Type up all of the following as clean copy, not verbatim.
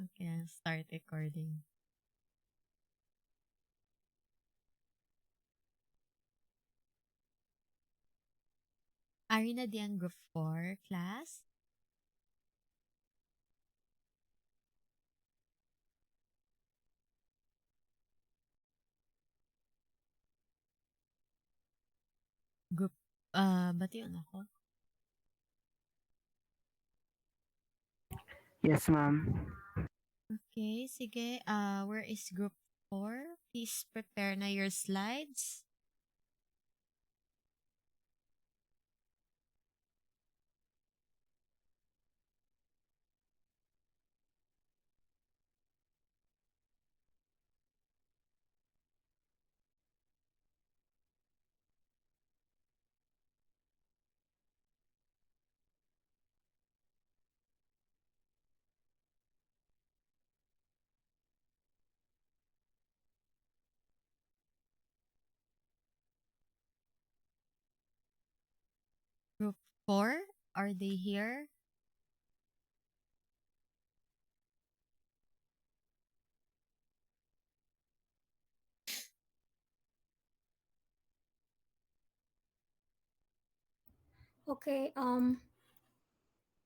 Okay, start recording. Ari na di ang group 4 class? Group, ba't yun ako? Yes, ma'am. Okay, sige. Where is group 4? Please prepare na your slides. Group 4, are they here? Okay,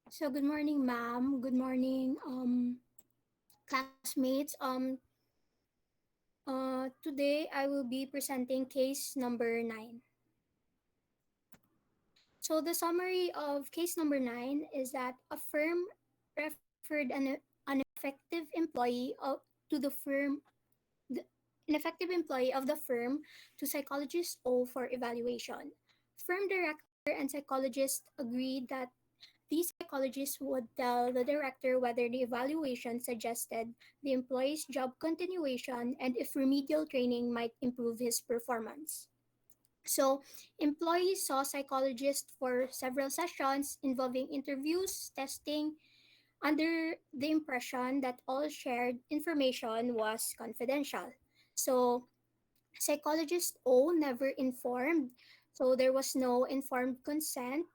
so good morning, ma'am. Good morning, classmates. Today I will be presenting case number 9. So the summary of case number 9 is that a firm referred an effective employee to the firm, the, an effective employee of the firm to psychologist O for evaluation. Firm director and psychologist agreed that these psychologists would tell the director whether the evaluation suggested the employee's job continuation and if remedial training might improve his performance. So, employees saw psychologists for several sessions involving interviews, testing, under the impression that all shared information was confidential. So, psychologist O never informed, so there was no informed consent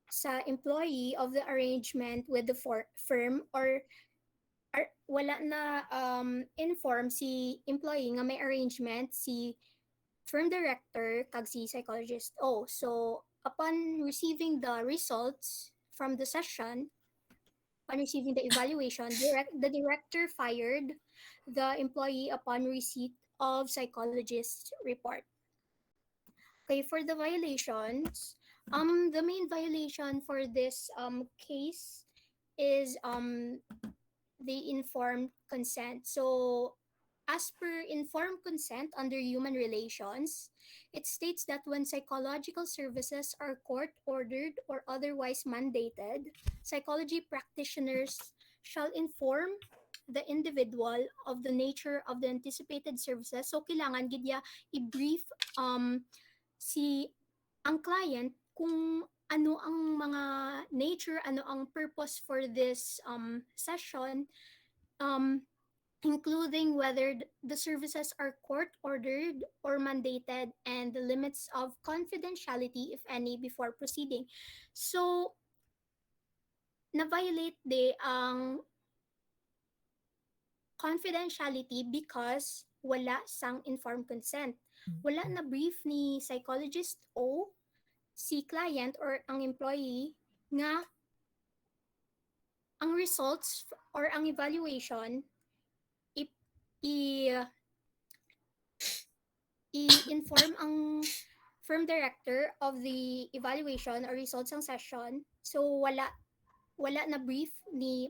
sa employee of the arrangement with the firm or wala na inform si employee nga may arrangement si firm director kag si psychologist. Oh, so upon receiving the results from the session, upon receiving the evaluation, the director fired the employee upon receipt of psychologist's report. Okay, for the violations, the main violation for this case is the informed consent. So, as per informed consent under human relations, it states that when psychological services are court ordered or otherwise mandated, psychology practitioners shall inform the individual of the nature of the anticipated services. So, kailangan gid ya i-brief si ang client kung ano ang mga nature, ano ang purpose for this session, um, including whether the services are court ordered or mandated and the limits of confidentiality, if any, before proceeding. So, na-violate ang confidentiality because wala sang informed consent. Wala na brief ni psychologist O si client or ang employee nga ang results or ang evaluation i, i i-inform ang firm director of the evaluation or results ng session. So wala na brief ni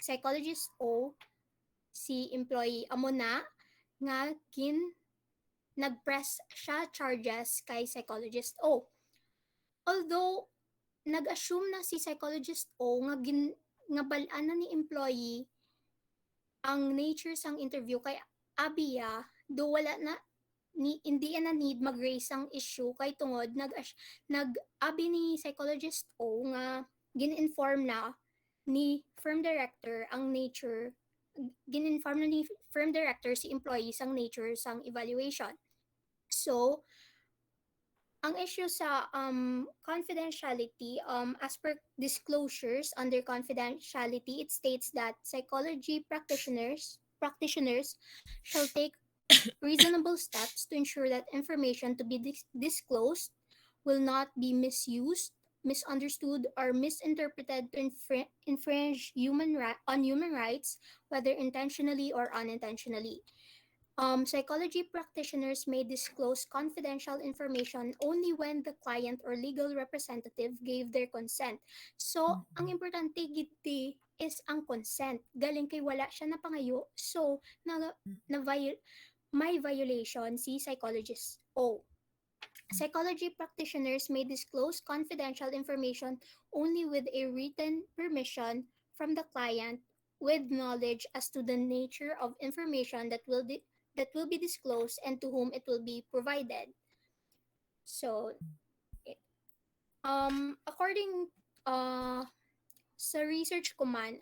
psychologist O si employee amo na nga nag-press siya charges kay psychologist O. Although nag-assume na si psychologist O nga bal-an na ni employee ang nature sang interview kay abiya do wala na hindi na need mag-raise ang issue kay tungod nag-abi ni psychologist O nga gin-inform na ni firm director ang nature, gin-inform na ni firm director si employee sang nature sang evaluation. So ang issue sa confidentiality, as per disclosures under confidentiality, it states that psychology practitioners shall take reasonable steps to ensure that information to be disclosed will not be misused, misunderstood, or misinterpreted to infringe on human rights, whether intentionally or unintentionally. Psychology practitioners may disclose confidential information only when the client or legal representative gave their consent. So, ang Mm-mm. importante giti is ang consent. Galing kay wala siya napangayo, so na may violation si psychologist. O, psychology practitioners may disclose confidential information only with a written permission from the client with knowledge as to the nature of information that will be disclosed and to whom it will be provided. So, according uh, sa research ko man,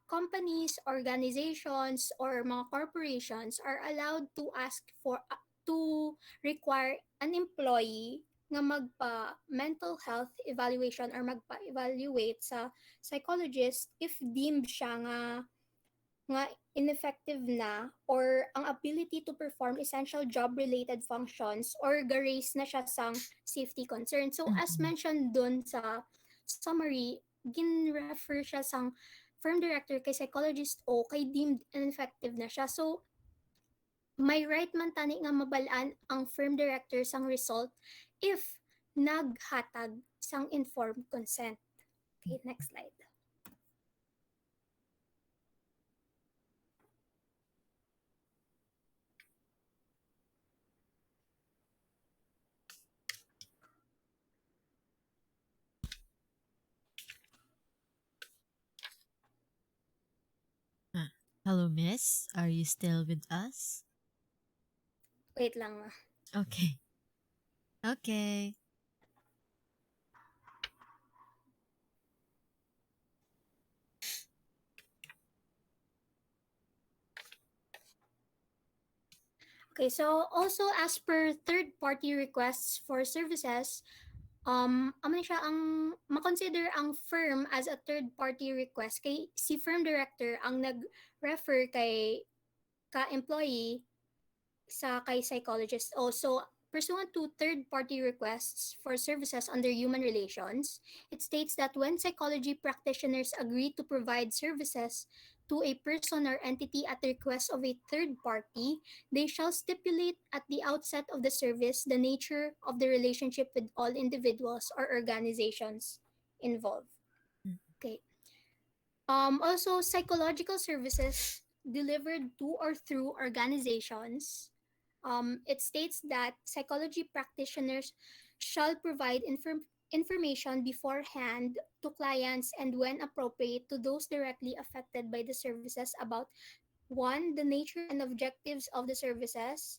companies, organizations, or mga corporations are allowed to ask for to require an employee nga magpa mental health evaluation or magpa-evaluate sa psychologist if deemed siya nga ineffective na or ang ability to perform essential job-related functions or ga-raise na siya sang safety concern. So as Mm-mm. mentioned dun sa summary, gin-refer siya sang firm director kay psychologist o kay deemed ineffective na siya. So may right man tani nga mabalaan ang firm director sang result if naghatag sang informed consent. Okay, next slide. Ah, hello, miss. Are you still with us? Wait lang. Okay. Okay. Okay, so also as per third-party requests for services, amo siya ang makonsider ang firm as a third-party request kay si firm director ang nag-refer kay ka-employee sa kay psychologist. Also, pursuant to third-party requests for services under human relations, it states that when psychology practitioners agree to provide services to a person or entity at the request of a third party, they shall stipulate at the outset of the service the nature of the relationship with all individuals or organizations involved. Mm. Okay. Also, psychological services delivered to or through organizations, it states that psychology practitioners shall provide information beforehand to clients and when appropriate to those directly affected by the services about one, the nature and objectives of the services,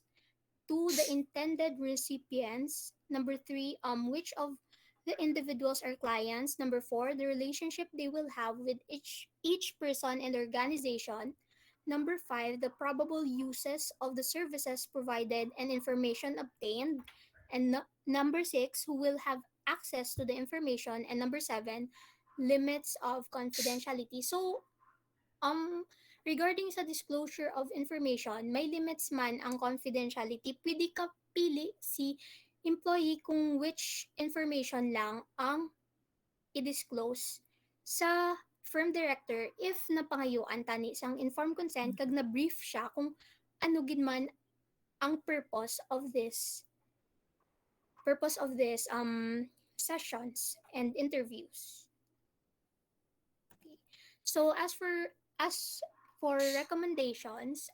two, the intended recipients, number three, which of the individuals are clients, number four, the relationship they will have with each person and organization, number five, the probable uses of the services provided and information obtained, and number six, who will have access to the information, and number seven, limits of confidentiality. So regarding sa disclosure of information, may limits man ang confidentiality. Pwede ka pili si employee kung which information lang ang i-disclose sa firm director if napangayuan tani sang informed consent kag na-brief siya kung ano gid man ang purpose of this sessions and interviews. Okay. So as for recommendations,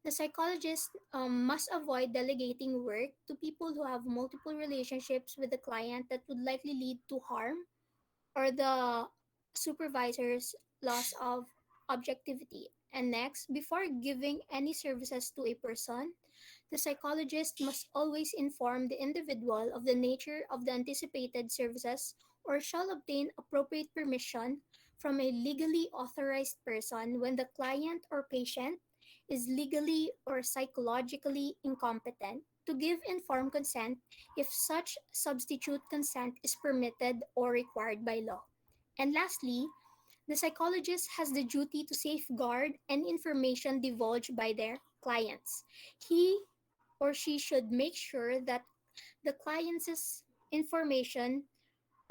the psychologist must avoid delegating work to people who have multiple relationships with the client that would likely lead to harm or the supervisor's loss of objectivity. And next, before giving any services to a person, the psychologist must always inform the individual of the nature of the anticipated services or shall obtain appropriate permission from a legally authorized person when the client or patient is legally or psychologically incompetent to give informed consent if such substitute consent is permitted or required by law. And lastly, the psychologist has the duty to safeguard any information divulged by their clients. He or she should make sure that the client's information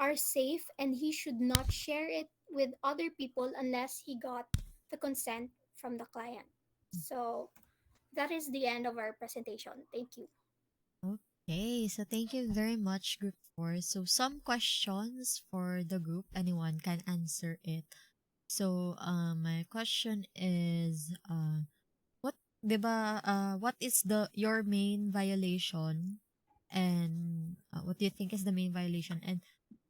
are safe and he should not share it with other people unless he got the consent from the client. So that is the end of our presentation. Thank you. Okay, so thank you very much, Group 4. So, some questions for the group. Anyone can answer it. So, my question is, what, diba, what is your main violation? And what do you think is the main violation? And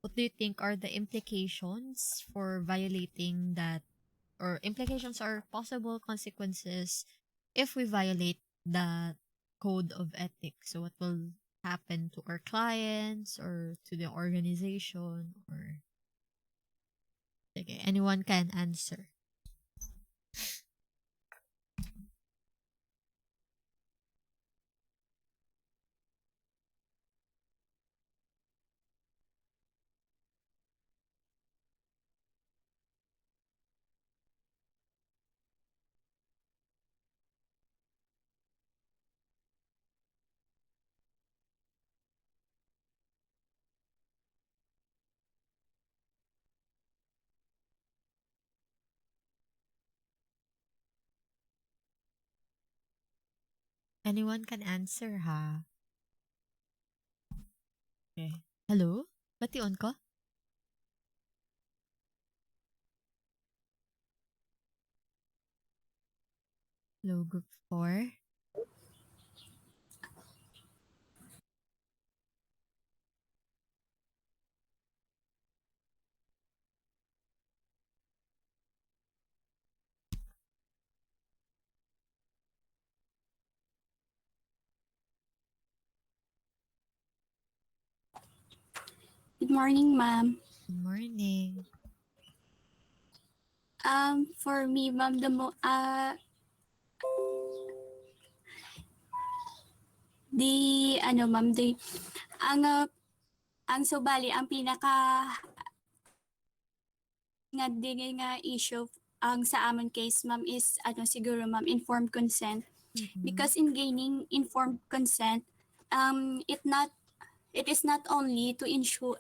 what do you think are the implications for violating that, or implications or possible consequences if we violate the code of ethics? So what will happen to our clients or to the organization? Or okay, anyone can answer. Anyone can answer, ha? Okay. Hello? Bati-on ko? Hello, group 4. Good morning, ma'am. Good morning. For me, ma'am, ma'am, ang, ang so bali, ang pinaka nga din nga issue ang sa amon case, ma'am, is siguro, ma'am, informed consent. Mm-mm. Because in gaining informed consent, um, it not it is not only to ensure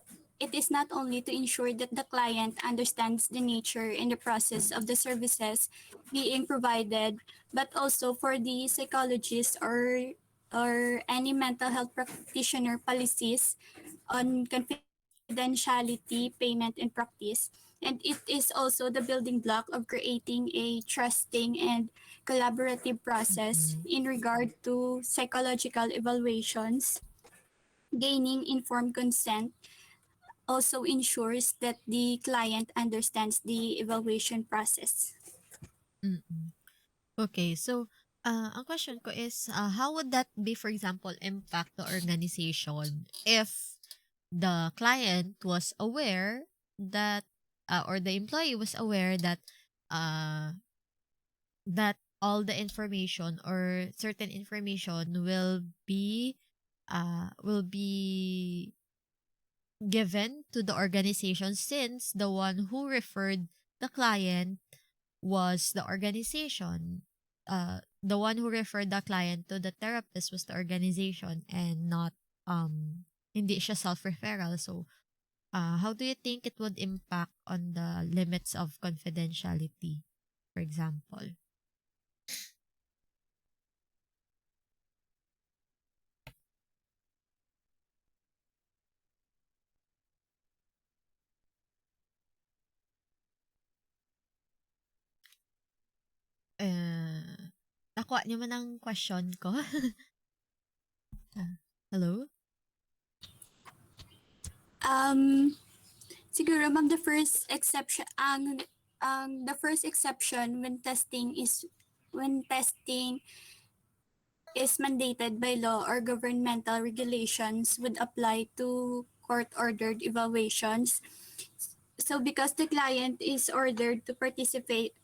that the client understands the nature and the process of the services being provided, but also for the psychologist or any mental health practitioner policies on confidentiality, payment, and practice. And it is also the building block of creating a trusting and collaborative process Mm-mm. in regard to psychological evaluations. Gaining informed consent also ensures that the client understands the evaluation process. Mm-mm. Okay, so ang question ko is, how would that be, for example, impact the organization if the client was aware that, or the employee was aware that, uh, that all the information or certain information will be given to the organization, since the one who referred the client was the organization. The one who referred the client to the therapist was the organization, and not hindi siya self-referral. So, how do you think it would impact on the limits of confidentiality, for example? Uh, Nakuha niyo man ang question ko? Hello? Um, Siguro, ma'am, the first exception when testing is mandated by law or governmental regulations would apply to court-ordered evaluations. So because the client is ordered to participate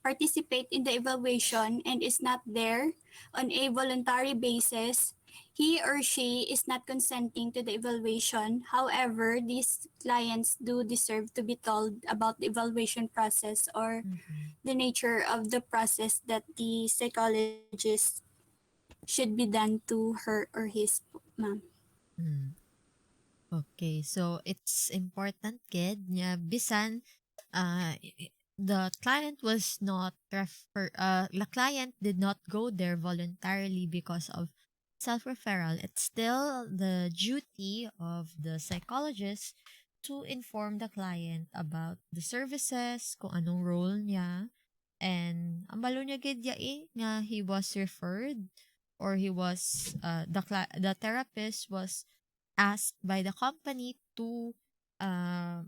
in the evaluation and is not there on a voluntary basis, he or she is not consenting to the evaluation. However, these clients do deserve to be told about the evaluation process or Mm-hmm. the nature of the process that the psychologist should be done to her or his ma'am. Mm. Okay, so it's important, kid. Yeah, bisan the client was not the client did not go there voluntarily because of self-referral. It's still the duty of the psychologist to inform the client about the services, kung anong role niya, and ang balo niya gid ya nga he was referred, or he was the therapist was asked by the company uh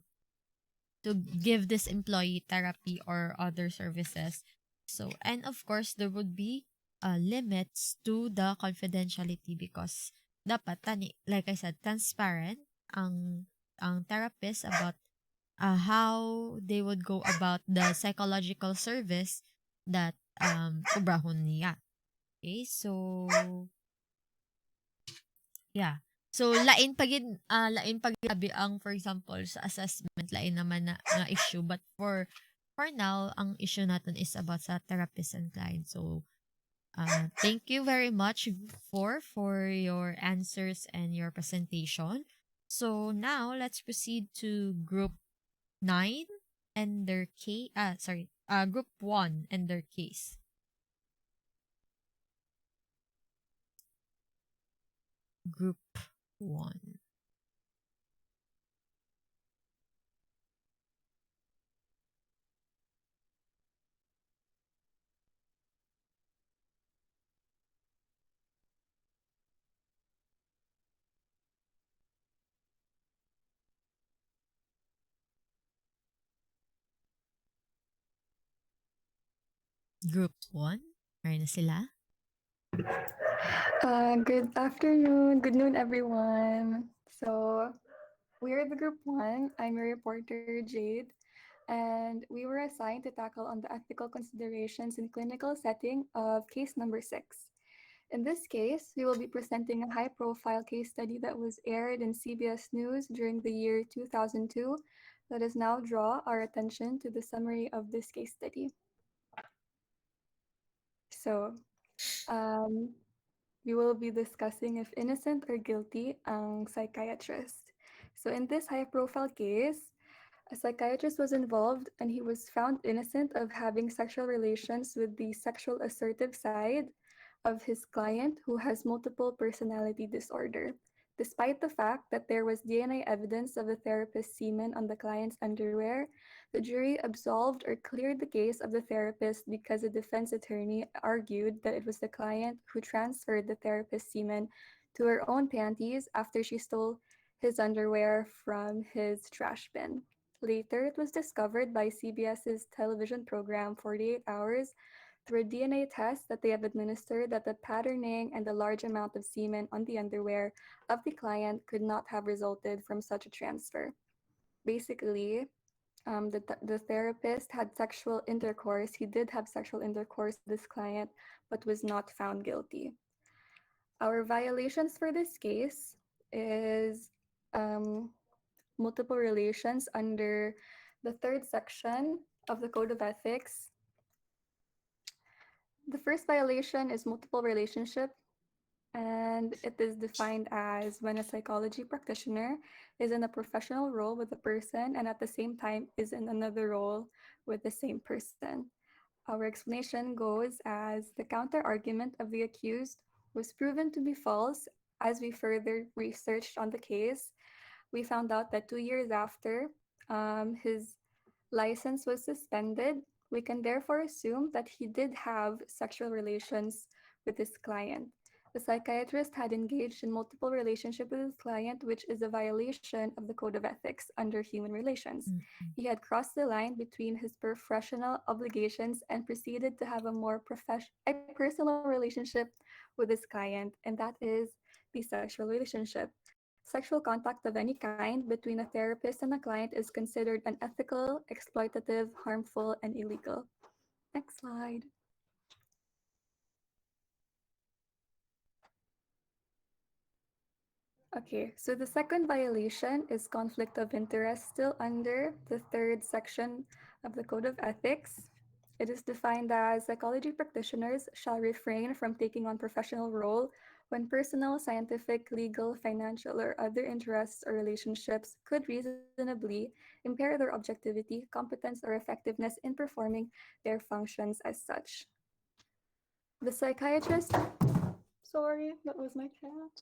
to give this employee therapy or other services. So, and of course, there would be limits to the confidentiality because dapat tani, like I said, transparent ang therapist about how they would go about the psychological service that ubrahon niya. Okay, so yeah. So lain pagid abi ang for example sa assessment lain naman na nga issue, but for now ang issue natin is about sa therapist and client. So thank you very much for your answers and your presentation. So now let's proceed to group 9 and their case. Sorry, group 1 and their case. Group 1. Group 1. Meron na sila. Good afternoon, good noon, everyone. So, we're the group one. I'm your reporter, Jade, and we were assigned to tackle on the ethical considerations in clinical setting of case number 6. In this case, we will be presenting a high profile case study that was aired in CBS News during the year 2002. Let us now draw our attention to the summary of this case study. So, um, we will be discussing if innocent or guilty ang psychiatrist. So in this high-profile case, a psychiatrist was involved and he was found innocent of having sexual relations with the sexual assertive side of his client who has multiple personality disorder. Despite the fact that there was DNA evidence of the therapist's semen on the client's underwear, the jury absolved or cleared the case of the therapist because the defense attorney argued that it was the client who transferred the therapist's semen to her own panties after she stole his underwear from his trash bin. Later, it was discovered by CBS's television program 48 Hours through a DNA test that they have administered that the patterning and the large amount of semen on the underwear of the client could not have resulted from such a transfer. Basically, the therapist had sexual intercourse. He did have sexual intercourse with this client, but was not found guilty. Our violations for this case is um, multiple relations under the third section of the Code of Ethics. The first violation is multiple relationship, and it is defined as when a psychology practitioner is in a professional role with a person and at the same time is in another role with the same person. Our explanation goes as the counter argument of the accused was proven to be false. As we further researched on the case, we found out that 2 years after his license was suspended, we can therefore assume that he did have sexual relations with his client. The psychiatrist had engaged in multiple relationships with his client, which is a violation of the Code of Ethics under human relations. Mm-mm. He had crossed the line between his professional obligations and proceeded to have a personal relationship with his client, and that is the sexual relationship. Sexual contact of any kind between a therapist and a client is considered unethical, exploitative, harmful, and illegal. Next slide. Okay, so the second violation is conflict of interest, still under the third section of the Code of Ethics. It is defined as psychology practitioners shall refrain from taking on professional role when personal, scientific, legal, financial, or other interests or relationships could reasonably impair their objectivity, competence, or effectiveness in performing their functions as such. The psychiatrist, sorry, that was my cat.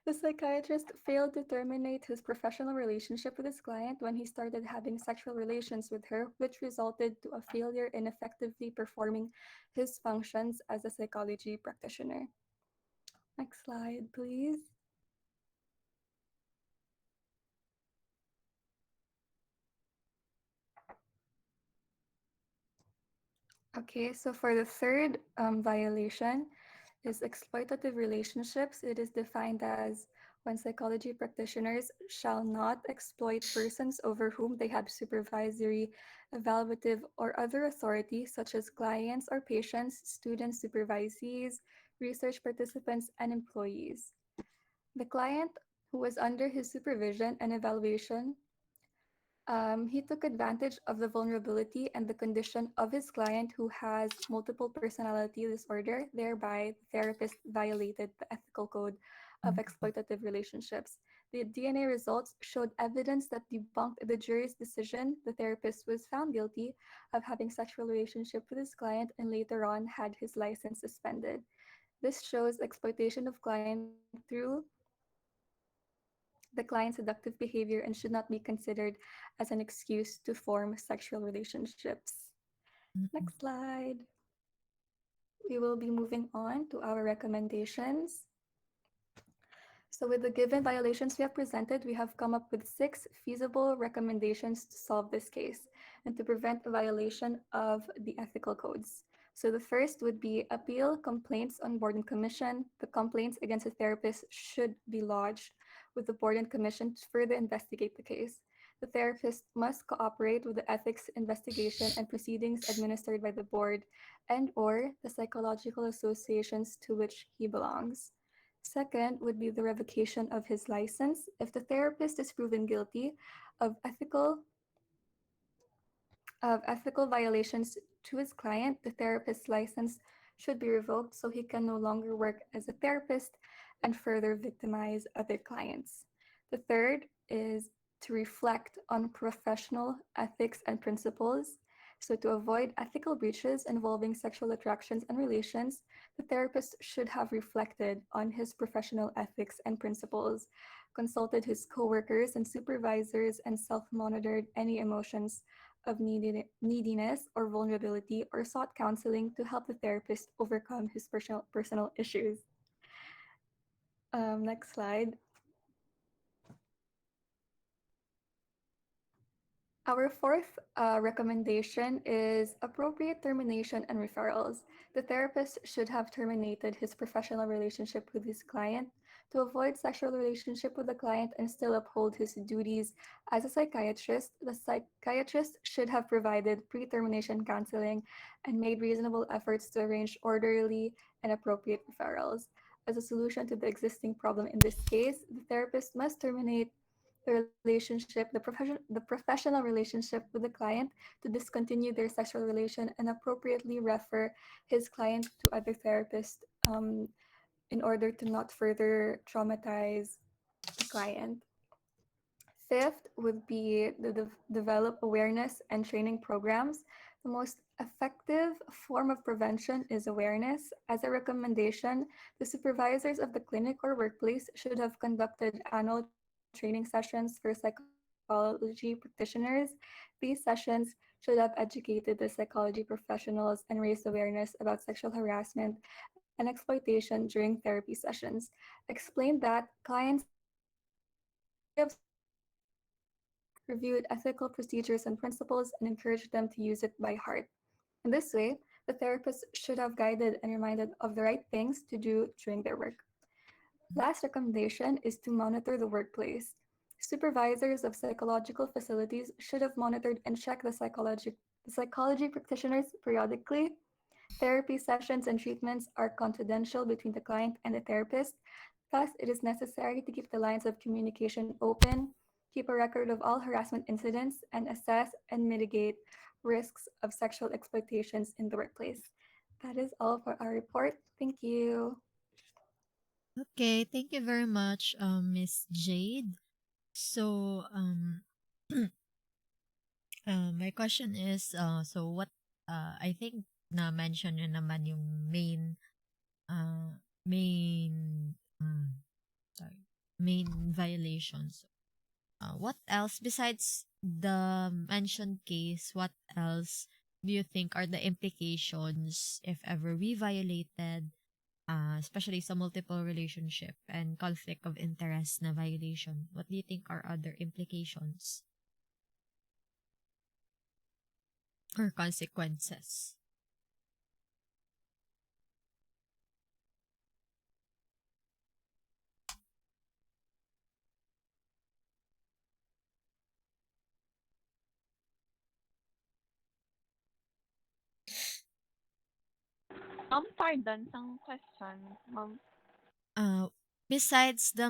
The psychiatrist failed to terminate his professional relationship with his client when he started having sexual relations with her, which resulted to a failure in effectively performing his functions as a psychology practitioner. Next slide, please. Okay, so for the third violation is exploitative relationships. It is defined as when psychology practitioners shall not exploit persons over whom they have supervisory, evaluative, or other authority, such as clients or patients, students, supervisees, research participants, and employees. The client who was under his supervision and evaluation he took advantage of the vulnerability and the condition of his client who has multiple personality disorder. Thereby, the therapist violated the ethical code of exploitative relationships. The DNA results showed evidence that debunked the jury's decision. The therapist was found guilty of having sexual relationship with his client and later on had his license suspended. This shows exploitation of client through the client's seductive behavior and should not be considered as an excuse to form sexual relationships. Next slide. We will be moving on to our recommendations. So with the given violations we have presented, we have come up with 6 feasible recommendations to solve this case and to prevent a violation of the ethical codes. So the first would be appeal complaints on board and commission. The complaints against a therapist should be lodged with the board and commission to further investigate the case. The therapist must cooperate with the ethics investigation and proceedings administered by the board and or the psychological associations to which he belongs. Second would be the revocation of his license. If the therapist is proven guilty of ethical violations to his client, the therapist's license should be revoked so he can no longer work as a therapist and further victimize other clients. The third is to reflect on professional ethics and principles. So, to avoid ethical breaches involving sexual attractions and relations, the therapist should have reflected on his professional ethics and principles, consulted his coworkers and supervisors, and self monitored any emotions of neediness or vulnerability, or sought counseling to help the therapist overcome his personal issues. Next slide. Our fourth recommendation is appropriate termination and referrals. The therapist should have terminated his professional relationship with his client to avoid sexual relationship with the client and still uphold his duties as a psychiatrist. The psychiatrist should have provided pre-termination counseling and made reasonable efforts to arrange orderly and appropriate referrals. As a solution to the existing problem in this case, the therapist must terminate the professional relationship with the client to discontinue their sexual relation and appropriately refer his client to other therapists in order to not further traumatize the client. Fifth would be the develop awareness and training programs. The most effective form of prevention is awareness. As a recommendation, the supervisors of the clinic or workplace should have conducted annual training sessions for psychology practitioners. These sessions should have educated the psychology professionals and raised awareness about sexual harassment and exploitation during therapy sessions. Explain that clients have psychological concerns, reviewed ethical procedures and principles, and encouraged them to use it by heart. In this way, the therapist should have guided and reminded of the right things to do during their work. Last recommendation is to monitor the workplace. Supervisors of psychological facilities should have monitored and checked the psychology practitioners periodically. Therapy sessions and treatments are confidential between the client and the therapist. Thus, it is necessary to keep the lines of communication open, keep a record of all harassment incidents, and assess and mitigate risks of sexual exploitations in the workplace. That is all for our report. Thank you. Okay, thank you very much, Miss Jade. So, my question is, so what, I think na mention nyo naman yung main, sorry, main violations. What else besides the mentioned case? What else do you think are the implications if ever we violated, especially sa multiple relationship and conflict of interest na violation? What do you think are other implications or consequences? Pardon, some question, ma'am. Uh, Besides the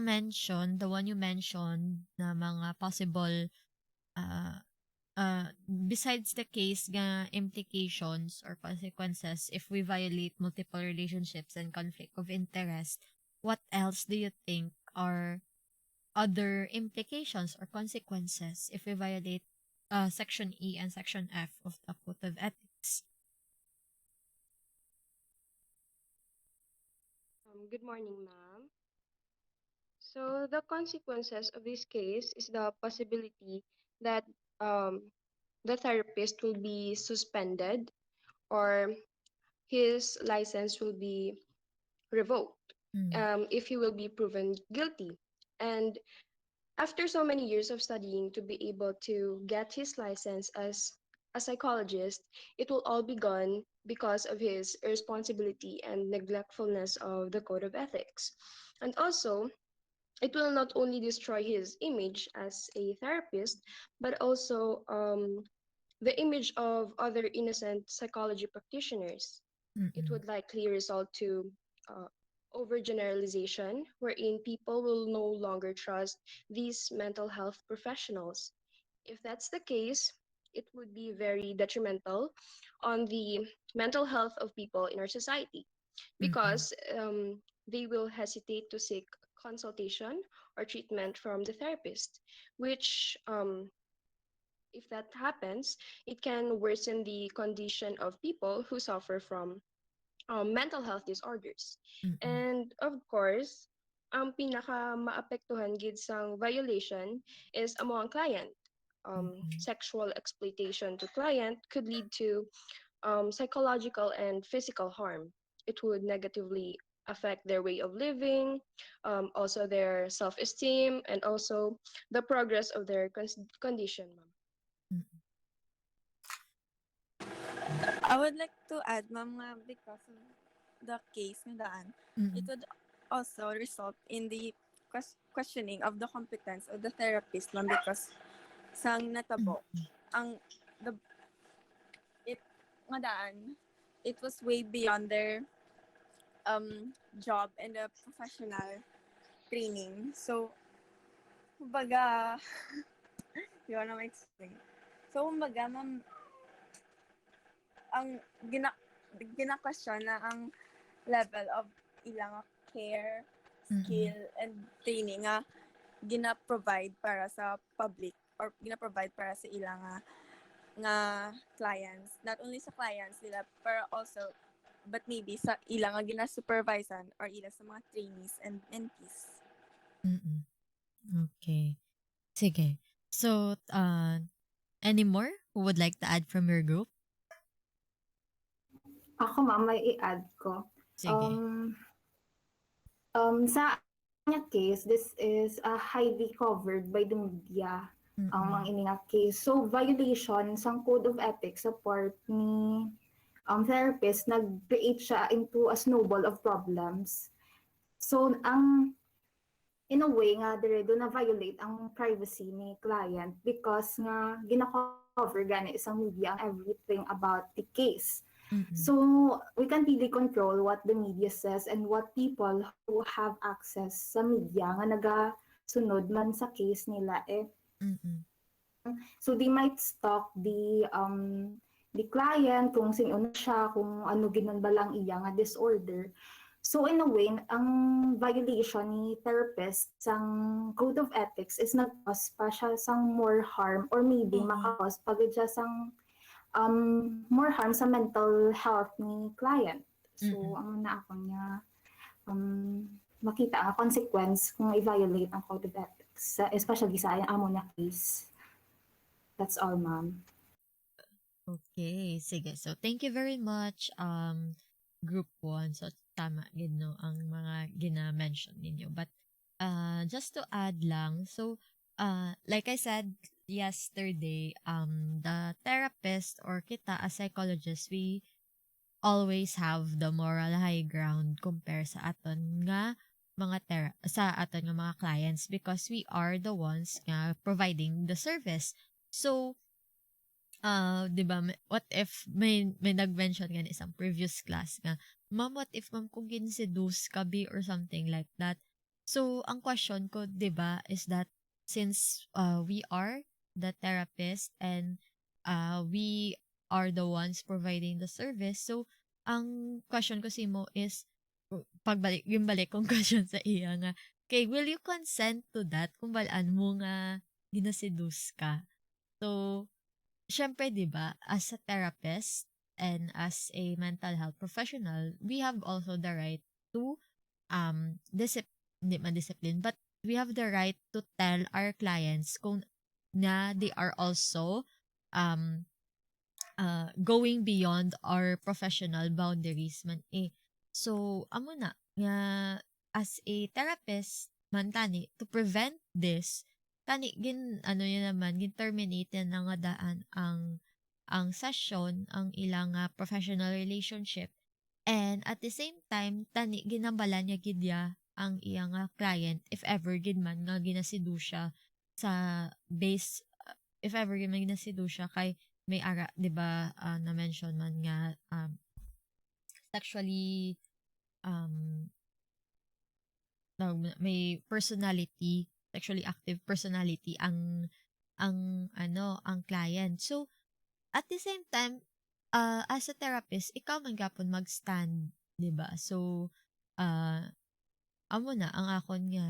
one you mentioned na mga possible, uh, besides the case nga implications or consequences if we violate multiple relationships and conflict of interest, what else do you think are other implications or consequences if we violate Section E and Section F of the Code of Ethics? Good morning, ma'am. So the consequences of this case is the possibility that um, the therapist will be suspended or his license will be revoked Mm, if he will be proven guilty. And after so many years of studying to be able to get his license as a psychologist, it will all be gone because of his irresponsibility and neglectfulness of the code of ethics. And also, it will not only destroy his image as a therapist, but also the image of other innocent psychology practitioners. It mm-mm, would likely result to uh, overgeneralization, wherein people will no longer trust these mental health professionals. If that's the case, it would be very detrimental on the mental health of people in our society mm-mm, because they will hesitate to seek consultation or treatment from the therapist, which if that happens, it can worsen the condition of people who suffer from mental health disorders. mm-mm, And of course, ang pinaka maapektuhan gid sang violation is among client. mm-mm, Sexual exploitation to client could lead to psychological and physical harm. It would negatively affect their way of living, also their self-esteem, and also the progress of their condition, ma'am. mm-mm, I would like to add, ma'am, nga because of the case nga daan, it mm-mm, would also result in the questioning of the competence of the therapist, ma'am, because sang natabo, mm-mm, ang the it nga daan, it was way beyond their job and the professional training. So, kumbaga, di ko na ma-explain. So, kumbaga, ma'am, ang gina-question na ang level of ilang care, mm-mm, skill, and training nga gina-provide para sa public or gina-provide para sa ilang nga clients. Not only sa clients nila, pero also but maybe sa ilang nga gina-supervisan or ilang sa mga trainees and mentees. mm-mm. Okay. Sige. So, any more who would like to add from your group? Ako ma'am, may i-add ko. Sige. Sa kanya case, this is highly covered by the media ang mga Mm-mm. ini nga case. So, violation sang code of ethics sa part ni therapist, nag-create siya into a snowball of problems. So, in a way nga dire do na violate ang privacy ni client because nga gina-cover gani isang media ang everything about the case. Mm-mm. So we can't really control what the media says and what people who have access sa media nga nagasunod man sa case nila Mm-mm. so they might stalk the client kung sino na siya, kung ano ginan ba lang iya nga disorder. So in a way, ang violation ni therapist sang code of ethics is nag-cause pa siya sang more harm or maybe Oo. maka-cause pagod siya sang more harm sa mental health ni client. So, Mm-mm. ang na ako niya, makita ang consequence kung i-violate ang code of ethics, especially sa amo na case. That's all, ma'am. Okay, sige. So, thank you very much, Group 1. So, tama, gid, no, ang mga gina-mention ninyo. But, just to add lang, so, like I said yesterday, the therapist or kita as psychologist, we always have the moral high ground compare sa aton nga sa aton nga mga clients because we are the ones nga providing the service. So, 'di ba, what if may nag-mention nga na isang previous class nga, "Ma'am, what if ma'am kung gin-seduce ka be or something like that?" So, ang question ko, 'di ba, is that since we are the therapist and we are the ones providing the service, so ang question ko si mo is pagbalik yung balik kong question sa iya nga, "Okay, will you consent to that kung balaan mo nga gina-seduce ka?" So, syempre, 'di ba, as a therapist and as a mental health professional, we have also the right to hindi man discipline, but we have the right to tell our clients kung na they are also um going beyond our professional boundaries man eh. So, amo na nga as a therapist man tani to prevent this tani gin ano yun naman gin terminate yan na nga daan ang session ang ilang professional relationship and at the same time tani ginambala niya gid ya ang iyang client if ever gid man nga ginasidu siya sa base if ever gid man ginasidu siya kay may ara 'di ba na-mention man nga sexually um may personality sexually active personality ang client. So at the same time as a therapist ikaw man gapon mag-stand 'di ba? So uh amo na ang akon nga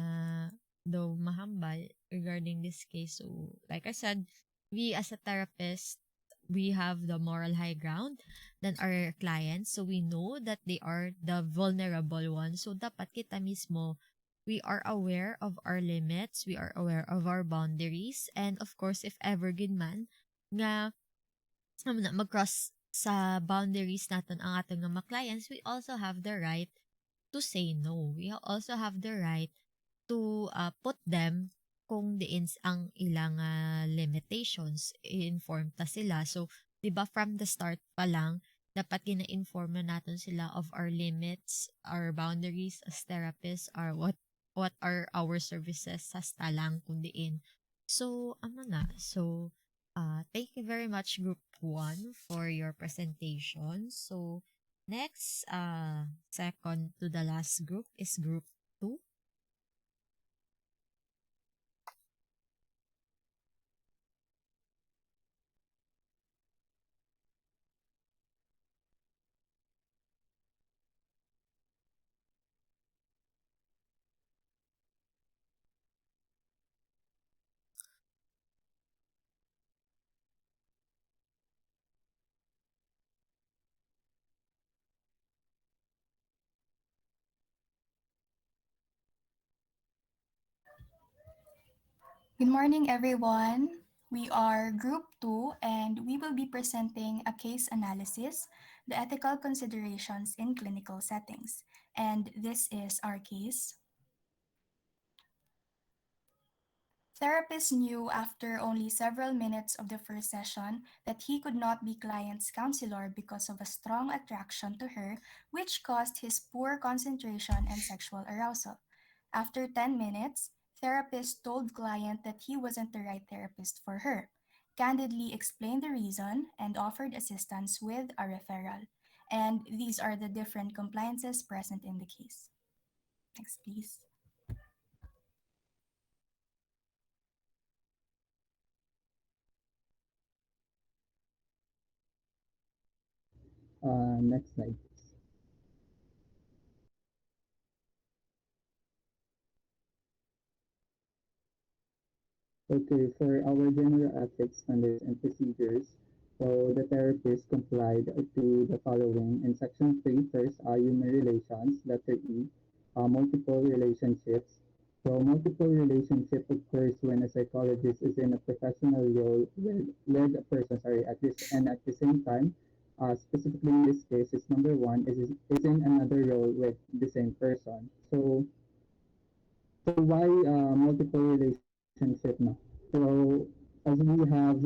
daw mahambal regarding this case. So, like I said, we as a therapist, we have the moral high ground than our clients. So, we know that they are the vulnerable ones. So, dapat kita mismo, we are aware of our limits, we are aware of our boundaries, and of course, if ever gid man, nga mag-cross sa boundaries naton ang ating mga clients, we also have the right to say no. We also have the right to put them kung diin ang ilang limitations. I-inform ta sila. So, di ba from the start pa lang, dapat gina-inform na natin sila of our limits, our boundaries as therapists, or what are our services sa stalang kung diin. So, ano na. So, thank you very much, Group 1, for your presentation. So, next, second to the last group is Group 2. Good morning, everyone. We are Group 2 and we will be presenting a case analysis, the ethical considerations in clinical settings. And this is our case. Therapist knew after only several minutes of the first session that he could not be client's counselor because of a strong attraction to her, which caused his poor concentration and sexual arousal. After 10 minutes, therapist told client that he wasn't the right therapist for her, candidly explained the reason, and offered assistance with a referral. And these are the different compliances present in the case. Next, please. Next slide, please. Okay, for our general ethics standards and procedures, so the therapist complied to the following. In section 3, first, human relations, letter E, multiple relationships. So multiple relationship occurs when a psychologist is in a professional role with a person, sorry, at this and at the same time, specifically in this case, is number one is in another role with the same person. So why multiple relationship no? So as we have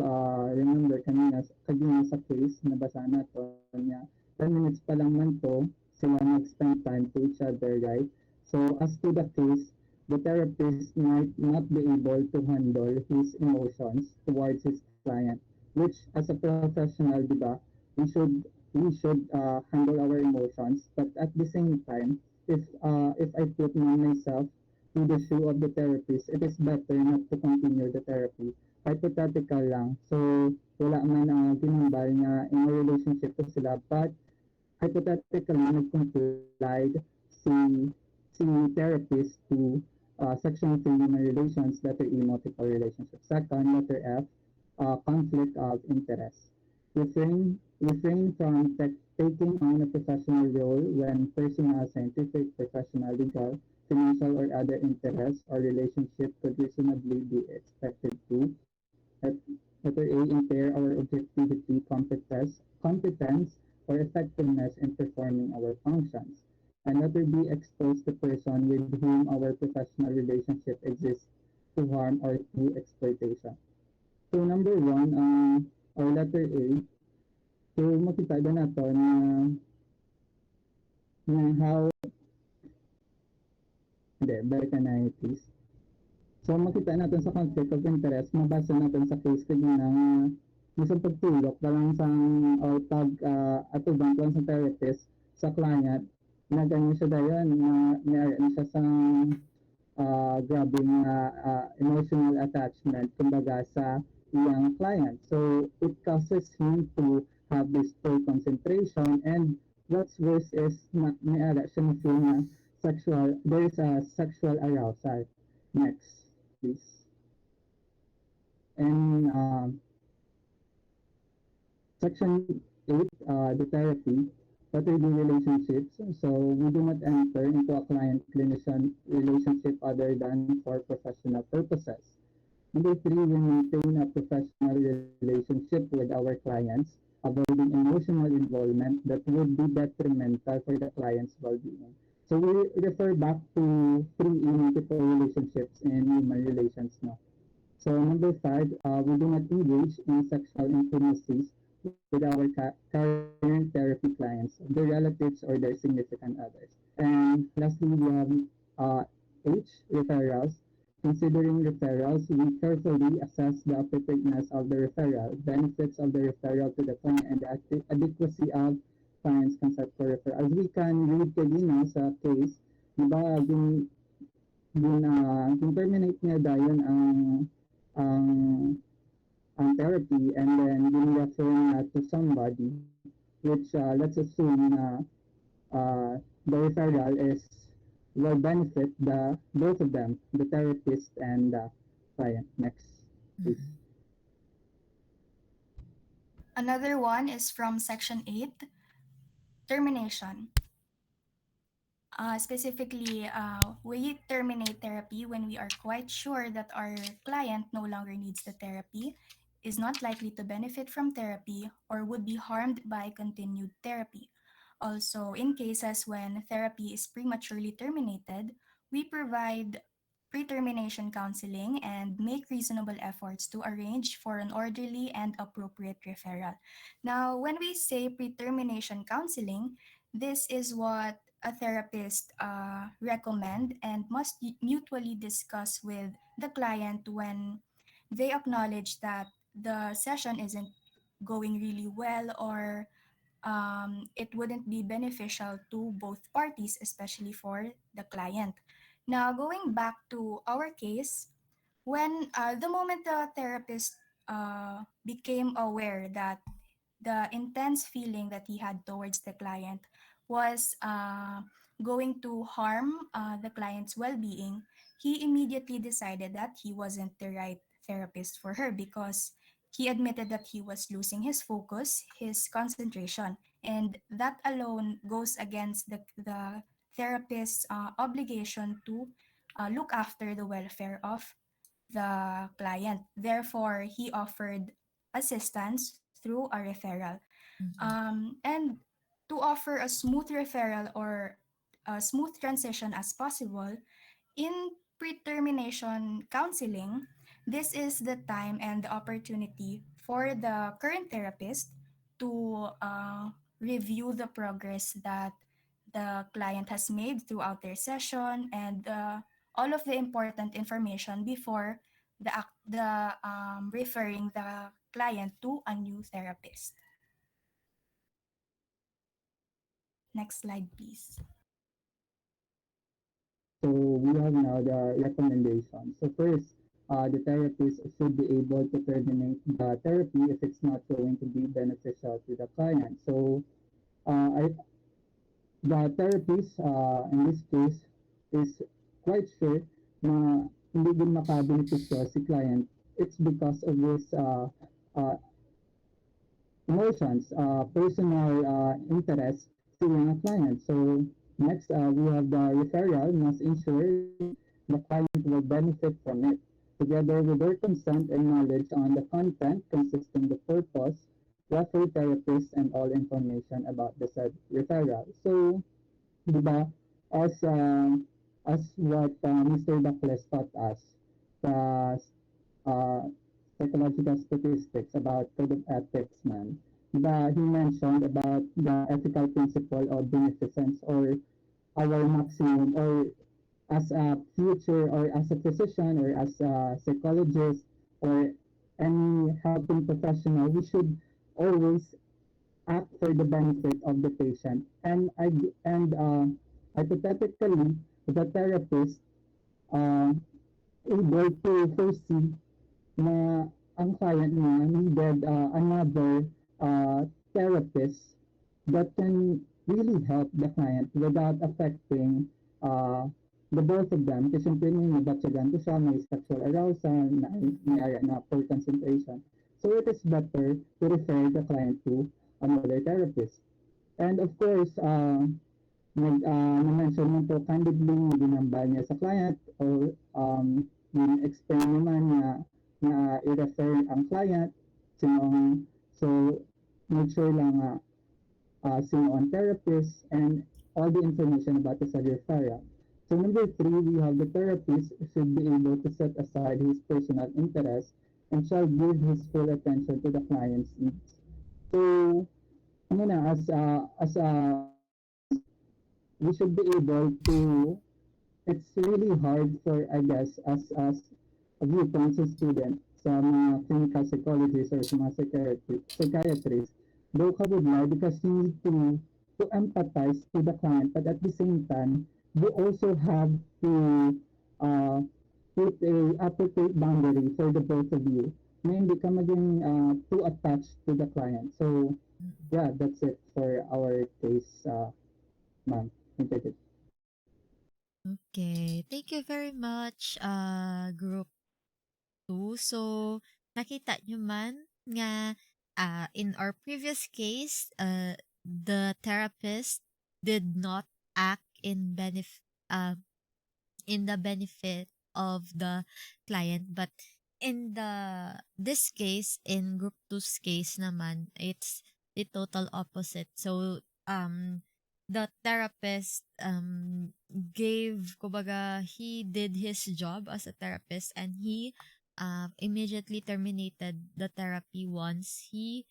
remember kanina sa case nabasa nato niya 10 minutes pa lang man to sila nag-spend time to each other, right? So as to the case, the therapist might not be able to handle his emotions towards his client, which as a professional, di ba, we should handle our emotions, but at the same time, if I put myself to the shoe of the therapist, it is better not to continue the therapy. Hypothetical lang. So, wala man ginambal nga in a relationship ko sila, but hypothetically, nag-complied si therapist to section 3 human relations, letter E, multiple relationships. Second, letter F, conflict of interest. Refrain from taking on a professional role when personal, scientific, professional, legal, financial, or other interests or relationship could reasonably be expected to. Letter A, impair our objectivity, competence, or effectiveness in performing our functions. And letter B, expose the person with whom our professional relationship exists to harm or to exploitation. So number one, or letter A, so makita ba nato na how, hindi, balikan na please. So makita natin sa conflict of interest, mabasa natin sa case kanina nga isang pagtulok lang sa or pag atubang lang sa therapist sa client na ganyan siya dayon na may siya sa grabbing emotional attachment kumbaga sa iyang client. So it causes him to have this poor concentration, and what's worse is may ara siya na feel na there is a sexual arousal. Next, please. And section 8, the therapy, what are the relationships? So we do not enter into a client-clinician relationship other than for professional purposes. Number 3, we maintain a professional relationship with our clients, avoiding emotional involvement that would be detrimental for the client's well-being. So we refer back to 3 multiple relationships in human relations now. So number 5, we do not engage in sexual intimacies with our current therapy clients, their relatives, or their significant others. And lastly, we have H, referrals. Considering referrals, we carefully assess the appropriateness of the referral, benefits of the referral to the client, and the adequacy of client's consent for referral. As we can read kanina sa case, di ba, terminate niya dayon ang therapy, and then refer na to somebody, which let's assume na the referral will benefit the both of them, the therapist and the client. Next, please. Another one is from section 8, termination. Specifically, we terminate therapy when we are quite sure that our client no longer needs the therapy, is not likely to benefit from therapy, or would be harmed by continued therapy. Also, in cases when therapy is prematurely terminated, we provide pre-termination counseling and make reasonable efforts to arrange for an orderly and appropriate referral. Now, when we say pre-termination counseling, this is what a therapist recommend and must mutually discuss with the client when they acknowledge that the session isn't going really well, or it wouldn't be beneficial to both parties, especially for the client. Now, going back to our case, when the moment the therapist became aware that the intense feeling that he had towards the client was going to harm the client's well being, he immediately decided that he wasn't the right therapist for her because he admitted that he was losing his focus, his concentration, and that alone goes against the therapist's obligation to look after the welfare of the client. Therefore, he offered assistance through a referral. Mhm. And to offer a smooth referral or a smooth transition as possible, in pre-termination counseling, this is the time and the opportunity for the current therapist to review the progress that the client has made throughout their session and all of the important information before the referring the client to a new therapist. Next slide, please. So we have now the recommendations. So first, the therapist should be able to terminate the therapy if it's not going to be beneficial to the client. So the therapist in this case is quite sure na hindi din makabenepisyo si client. It's because of this uh, emotions, personal interest sa mga client. So next, we have the referral must ensure the client will benefit from it, together with their consent and knowledge on the content consisting the purpose, refer therapist, and all information about the said referral. So, di ba, as what Mr. Buckles taught us, the uh, psychological statistics about code of ethics man. He mentioned about the ethical principle of beneficence or our maximum or as a future or as a physician or as a psychologist or any helping professional, we should always act for the benefit of the patient. And hypothetically, the therapist uh, able to foresee na ang client niya needed another therapist that can really help the client without affecting uh, the both of them. Kasi siyempre may nabatsagan ko siya, may sexual arousal, may area na poor concentration. So it is better to refer the client to another therapist. And of course, na-mention mo po candidly na ginambal niya sa client o explain naman na i-refer ang client sino so make sure lang sino ang therapist and all the information about the said referral. So number three, we have the therapist should be able to set aside his personal interest and shall give his full attention to the client's needs. So, ano na, as a we should be able to it's really hard for I guess as a viewpoint sa student sa mga clinical psychologists or sa mga psychiatrists though ka would lie because you need to empathize to the client but at the same time you also have to uh, put a appropriate boundary for the both of you na hindi ka maging too attached to the client. So Mm. yeah, that's it for our case, ma'am. Thank you. Okay. Thank you very much, Group 2. So, nakita nyo man nga in our previous case, the therapist did not act in the benefit of the client, but in this case, in group two's case naman, it's the total opposite. So the therapist gave, kumbaga, he did his job as a therapist, and he immediately terminated the therapy once he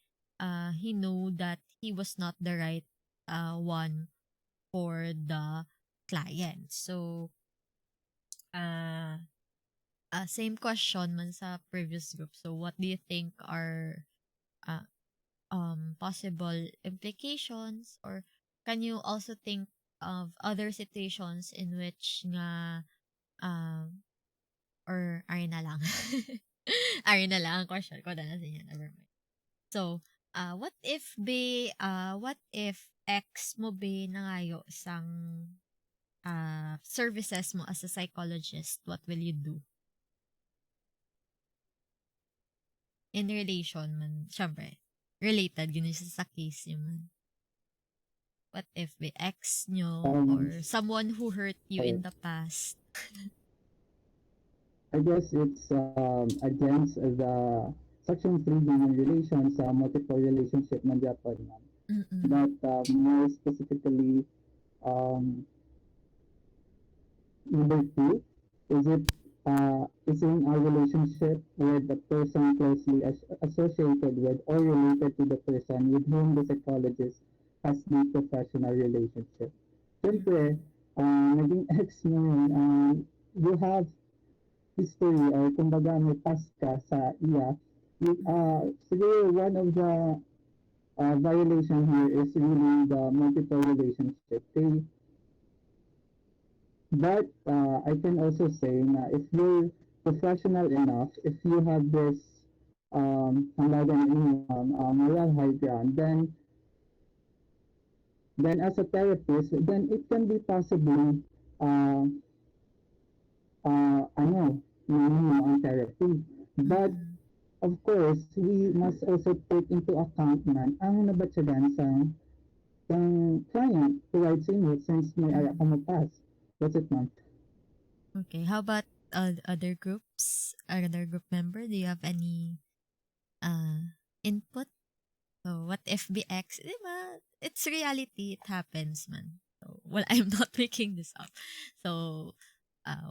knew that he was not the right one for the client. So uh same question man sa previous group. So what do you think are uh possible implications, or can you also think of other situations in which nga or ari na lang. Ari na lang ang question ko na sa inyo. Never mind. So, what if ex mo be nangayo sang services mo as a psychologist, what will you do? In relation man, syempre, related, ganun siya sa case niyo man. What if be ex nyo or someone who hurt you in the past? I guess it's against the Section 3 human relations, multiple relationship man Japan. Mm-mm. But more specifically, um, number two, is in a relationship with the person closely associated with or related to the person with whom the psychologist has the professional relationship. Siyempre, naging ex mo yun, you have history or kumbaga may past ka sa iya. Siguro one of the violation here is really the multiple relationship. But I can also say na if you're professional enough, if you have this moral high ground, then as a therapist, then it can be possibly uh, on therapy. But Mm-mm. of course, we must also take into account man ang nabatsagan sa client provides input since may ara ka mapas. That's it, ma'am. Okay, how about other groups? Other group member, do you have any input? So, what if BX? Diba? It's reality. It happens, man. So, well, I'm not making this up. So,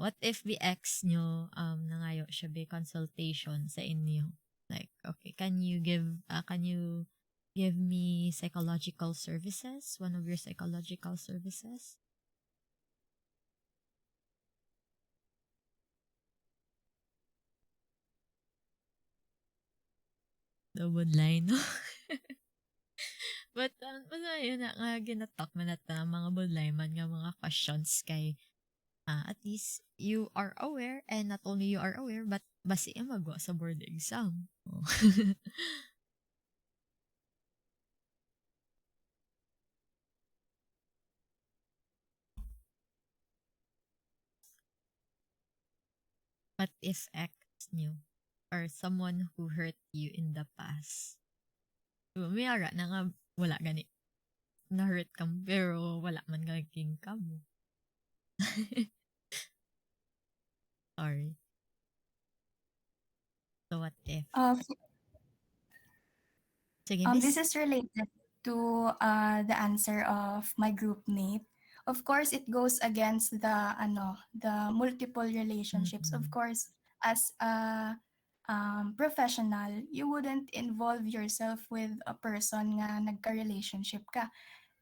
what if BX nyo, nangayo siya be consultation sa inyo? Like, okay, can you give me psychological services? One of your psychological services? The wood line. But, basta yun na nga ginatalk man natin ang mga budlay man nga mga questions kay at least you are aware, and not only you are aware but basi magwa sa board exam. Oh. What if ex nyo or someone who hurt you in the past? May ara na nga wala gani na-hurt kam pero wala man naging kamo. Sorry. So what if? Sige, This miss. is related to the answer of my group mate. Of course, it goes against the multiple relationships. Of Mm-mm. course, as a professional, you wouldn't involve yourself with a person nga nagka-relationship ka.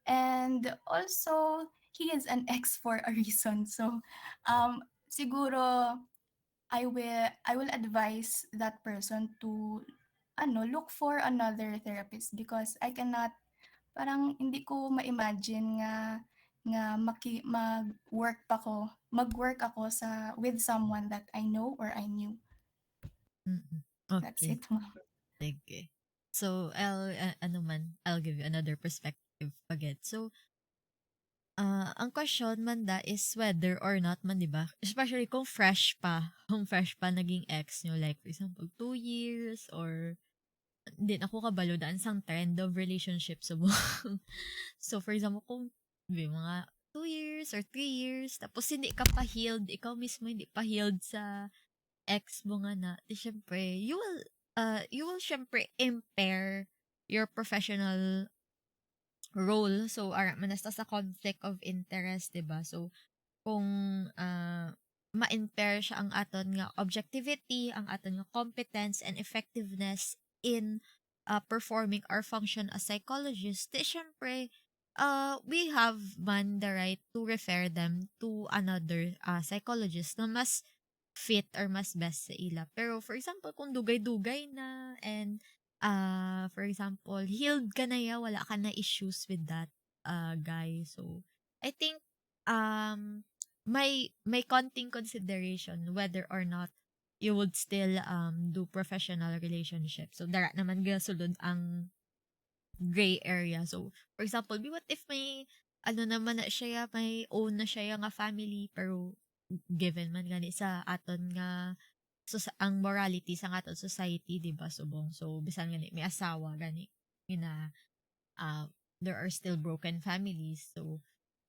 And also, he is an ex for a reason. So, siguro I will advise that person to look for another therapist because I cannot parang hindi ko ma-imagine nga mag-work ako sa with someone that I know or I knew. Mm-mm. That's Okay. it, ma'am. Sige. So, I'll give you another perspective again. So, ang question man da is whether or not man, di ba? Especially kung fresh pa. Kung fresh pa naging ex nyo. Like, for example, 2 years or hindi ako kabalo daan sang trend of relationship so so for example kung mga 2 years or 3 years tapos hindi ka pa healed, ikaw mismo hindi pa healed sa ex mo nga na, di syempre you will syempre impair your professional role. So ara manasta sa conflict of interest, 'di ba? So kung ma-impair siya ang aton nga objectivity, ang aton nga competence and effectiveness in performing our function as psychologists, di syempre, we have man the right to refer them to another psychologist na mas fit or mas best sa ila. Pero for example, kung dugay-dugay na and for example, healed ka na ya, wala ka na issues with that guy. So, I think may konting consideration whether or not you would still do professional relationship. So, dara naman gasulod ang gray area. So, for example, what if may ano naman na siya, may own na siya nga family, pero given man gani sa aton nga ang morality sa aton society, di ba, subong. So, bisan gani may asawa gani ina uh, there are still broken families. So,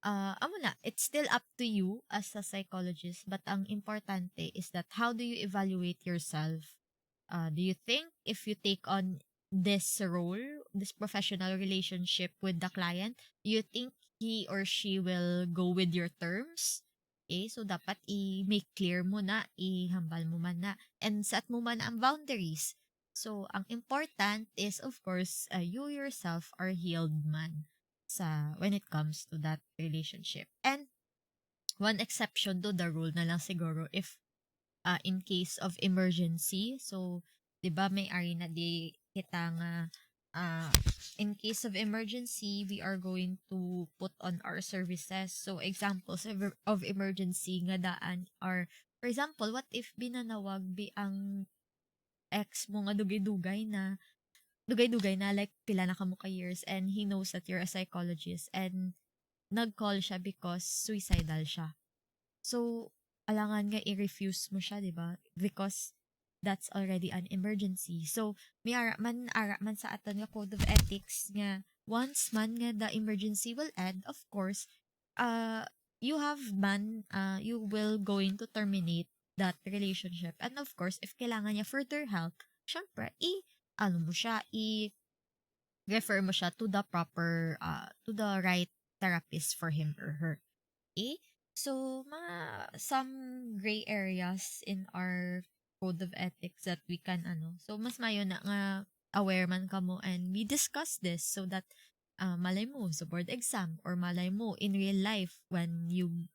amo na, it's still up to you as a psychologist, but ang importante is that how do you evaluate yourself? Do you think if you take on this role, this professional relationship with the client, do you think he or she will go with your terms? So dapat i-make clear mo na, ihambal mo man na, and set mo man ang boundaries. So, ang important is, of course, you yourself are healed man sa when it comes to that relationship. And one exception to the rule na lang siguro if in case of emergency. So, 'di ba may ari na di kita nga uh, in case of emergency, we are going to put on our services. So, examples of emergency nga daan are, for example, what if binanawag ang ex mo nga dugay-dugay na like pila na kamo ka years and he knows that you're a psychologist and nag-call siya because suicidal siya. So, alangan nga i-refuse mo siya, 'di ba? Because that's already an emergency. So, may ara man sa aton nga code of ethics nga once man nga the emergency will end, of course, uh you will going to terminate that relationship. And of course, if kailangan niya further help, syempre ano mo siya, refer mo siya to the proper to the right therapist for him or her. Okay? So, some gray areas in our code of ethics that we can, so mas mayo na nga aware man ka mo and we discuss this so that malay mo sa board exam or malay mo in real life when you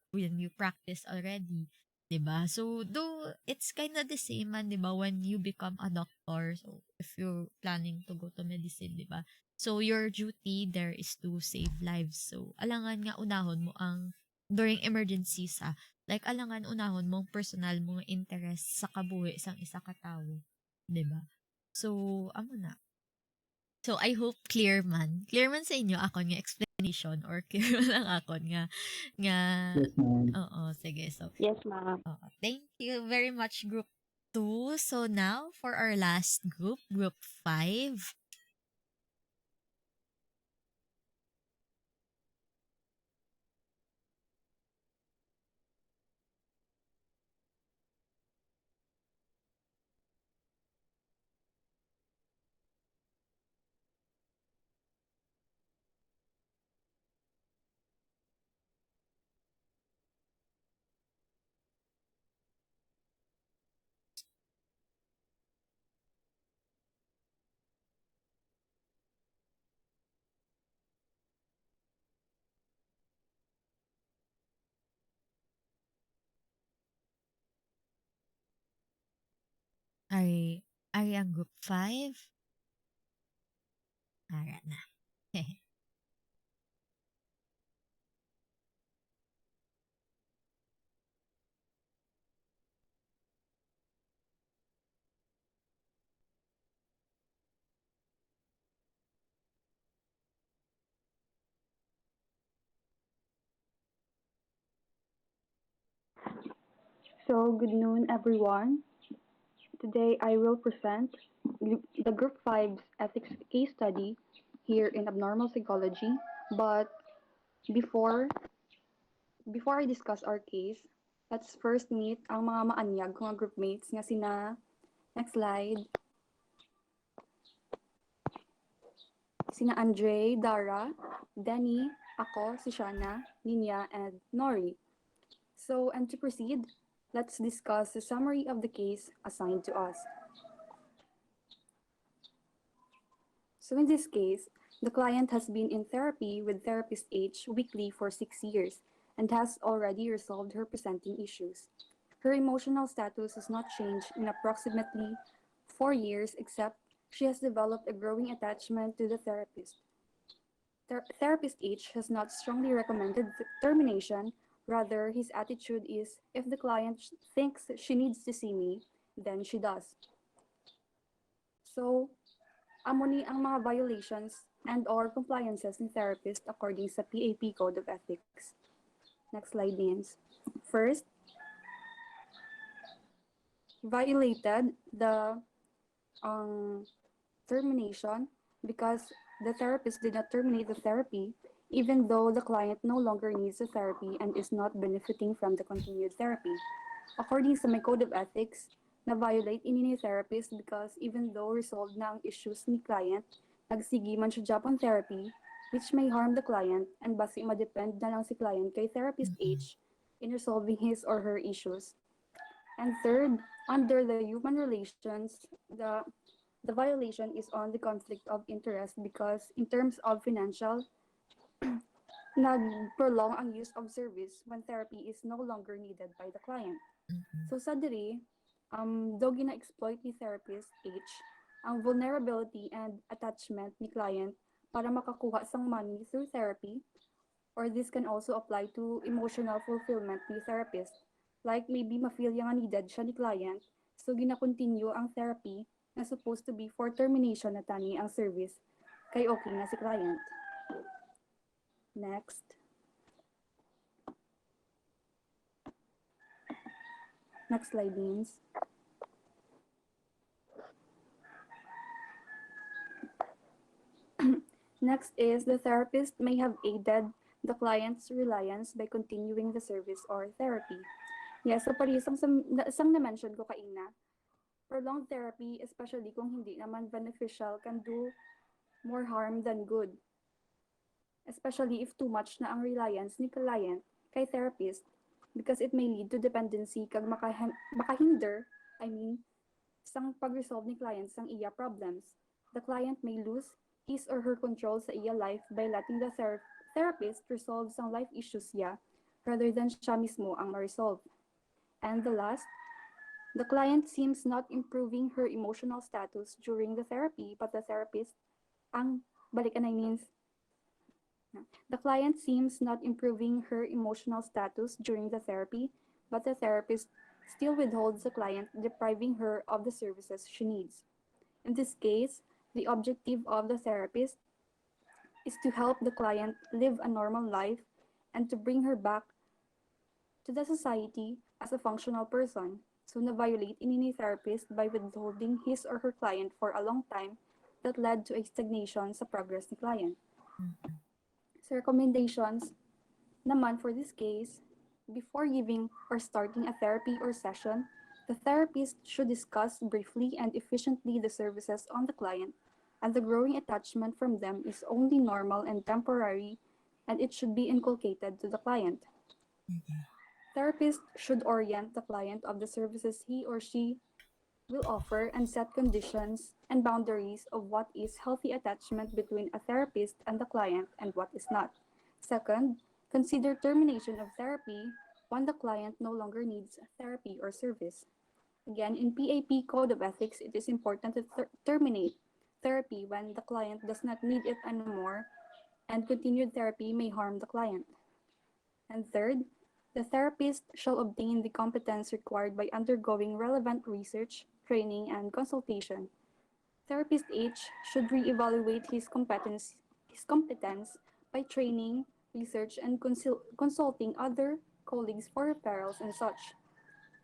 practice already, 'di ba? So, though it's kind of the same man, 'di ba, when you become a doctor. So, if you're planning to go to medicine, 'di ba? So, your duty there is to save lives. So, alangan nga unahon mo ang during emergencies like alangan unahon mong personal mong interest sa kabuhi sang isa ka tawo, 'di ba? So, amo na. So, I hope clear man. Clear man sa inyo ako nga explanation or clear man lang ako nga Yes, ma'am. oo, sige. So, Yes, ma'am. thank you very much, Group 2. So, now for our last group, Group 5. Ay ang Group 5. Ara na. So, good noon, everyone. Today, I will present the Group 5's ethics case study here in abnormal psychology. But before before I discuss our case, let's first meet ang mga maanyag ko nga groupmates nga sina, next slide, sina Andre, Dara, Denny, ako, si Shana, Ninya, and Nori. So, and to proceed, let's discuss the summary of the case assigned to us. So in this case, the client has been in therapy with therapist H weekly for 6 years and has already resolved her presenting issues. Her emotional status has not changed in approximately 4 years except She has developed a growing attachment to the therapist. Therapist H has not strongly recommended termination. Rather, his attitude is if the client thinks she needs to see me, then she does. So, amo ni ang mga violations and or compliances ni therapist according sa PAP Code of Ethics. Next slide, Deans. First, violated the um, termination because the therapist did not terminate the therapy even though the client no longer needs the therapy and is not benefiting from the continued therapy. According sa my code of ethics, na-violate ini ni therapist because even though resolved na ang issues ni client, nagsigi man siya Japan therapy, which may harm the client and basi madepend na lang si client kay therapist Mm-mm. H in resolving his or her issues. And third, under the human relations, the violation is on the conflict of interest because in terms of financial, nag-prolong ang use of service when therapy is no longer needed by the client. Mm-mm. So sa diri, daw gina-exploit ni therapist H ang vulnerability and attachment ni client para makakuha sang money through therapy, or this can also apply to emotional fulfillment ni therapist. Like maybe ma-feel nga needed siya ni client, so gina-continue ang therapy na supposed to be for termination na tani ang service kay okay na si client. Next. Next slide, means. Next is the therapist may have aided the client's reliance by continuing the service or therapy. Yeah, so parisang sang na-mention ko kaina, prolonged therapy, especially kung hindi naman beneficial, can do more harm than good. Especially if too much na ang reliance ni client kay therapist because it may lead to dependency kag makahinder, I mean, sang pag-resolve ni client sang iya problems. The client may lose his or her control sa iya life by letting the therapist resolve sang life issues niya rather than siya mismo ang ma-resolve. And the last, the client seems not improving her emotional status during the therapy, but the therapist ang balikan I means the client seems not improving her emotional status during the therapy, but the therapist still withholds the client, depriving her of the services she needs. In this case, the objective of the therapist is to help the client live a normal life and to bring her back to the society as a functional person. So na-violate ini ni therapist by withholding his or her client for a long time that led to a stagnation sa progress ni client. Mm-mm. So recommendations naman for this case, before giving or starting a therapy or session, the therapist should discuss briefly and efficiently the services on the client, and the growing attachment from them is only normal and temporary, and it should be inculcated to the client. Mm-mm. Therapist should orient the client of the services he or she will offer and set conditions and boundaries of what is healthy attachment between a therapist and the client and what is not. Second, consider termination of therapy when the client no longer needs therapy or service. Again, in PAP Code of Ethics, it is important to terminate therapy when the client does not need it anymore, and continued therapy may harm the client. And third, the therapist shall obtain the competence required by undergoing relevant research, training, and consultation. Therapist H should re-evaluate his competence by training, research, and consulting other colleagues for referrals and such.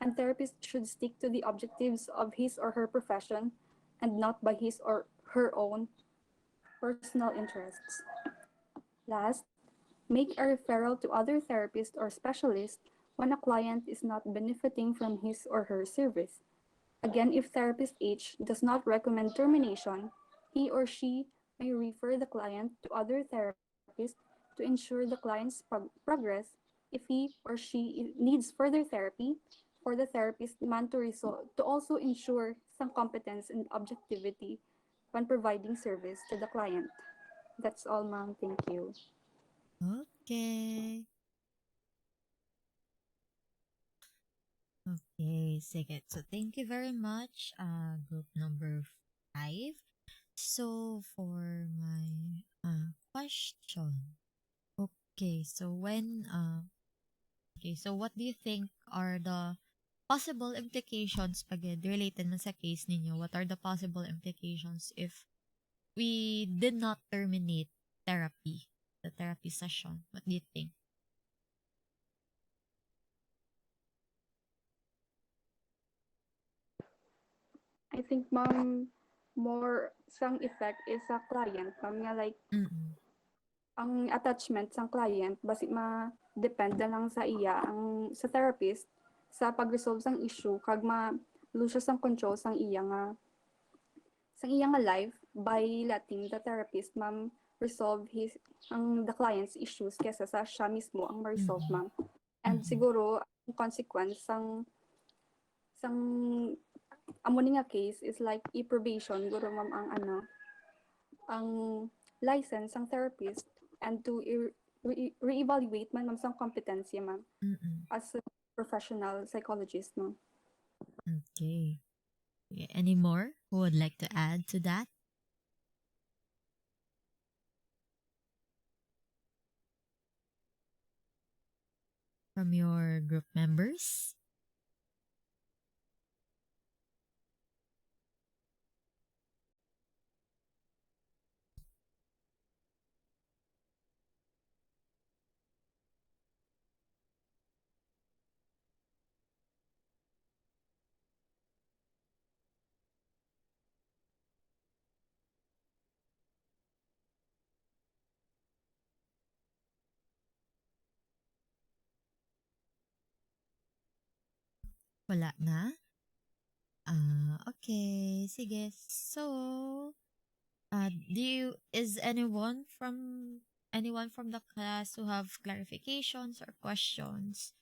And therapist should stick to the objectives of his or her profession and not by his or her own personal interests. Last, make a referral to other therapists or specialists when a client is not benefiting from his or her service. Again, if therapist H does not recommend termination, he or she may refer the client to other therapists to ensure the client's progress. If he or she needs further therapy, for the therapist man to also ensure some competence and objectivity when providing service to the client. That's all, ma'am. Thank you. Okay. Okay, sige. So, thank you very much, group number 5. So for my question, okay, so what do you think are the possible implications pag related na sa case ninyo? What are the possible implications if we did not terminate the therapy session? What do you think? I think, ma'am, more sang effect is sa client, ma'am, nga like, Mm-mm. ang attachment sang client, basi ma-depend na lang sa iya, sa therapist, sa pag-resolve sang issue, kag ma-lose siya sang control sang iya nga life by letting the therapist, ma'am, resolve the client's issues kesa sa siya mismo ang ma-resolve, Mm-mm. ma'am. And Mm-mm. siguro, ang consequence sang amo ni nga case is like i-probation guro, ma'am, ang license ang therapist, and to re-evaluate man, ma'am, sang kompetensya, ma'am, Mm-mm. as a professional psychologist, ma'am. Okay. Any more who would like to add to that from your group members? Wala na? Okay. Sige. So, is anyone from the class who have clarifications or questions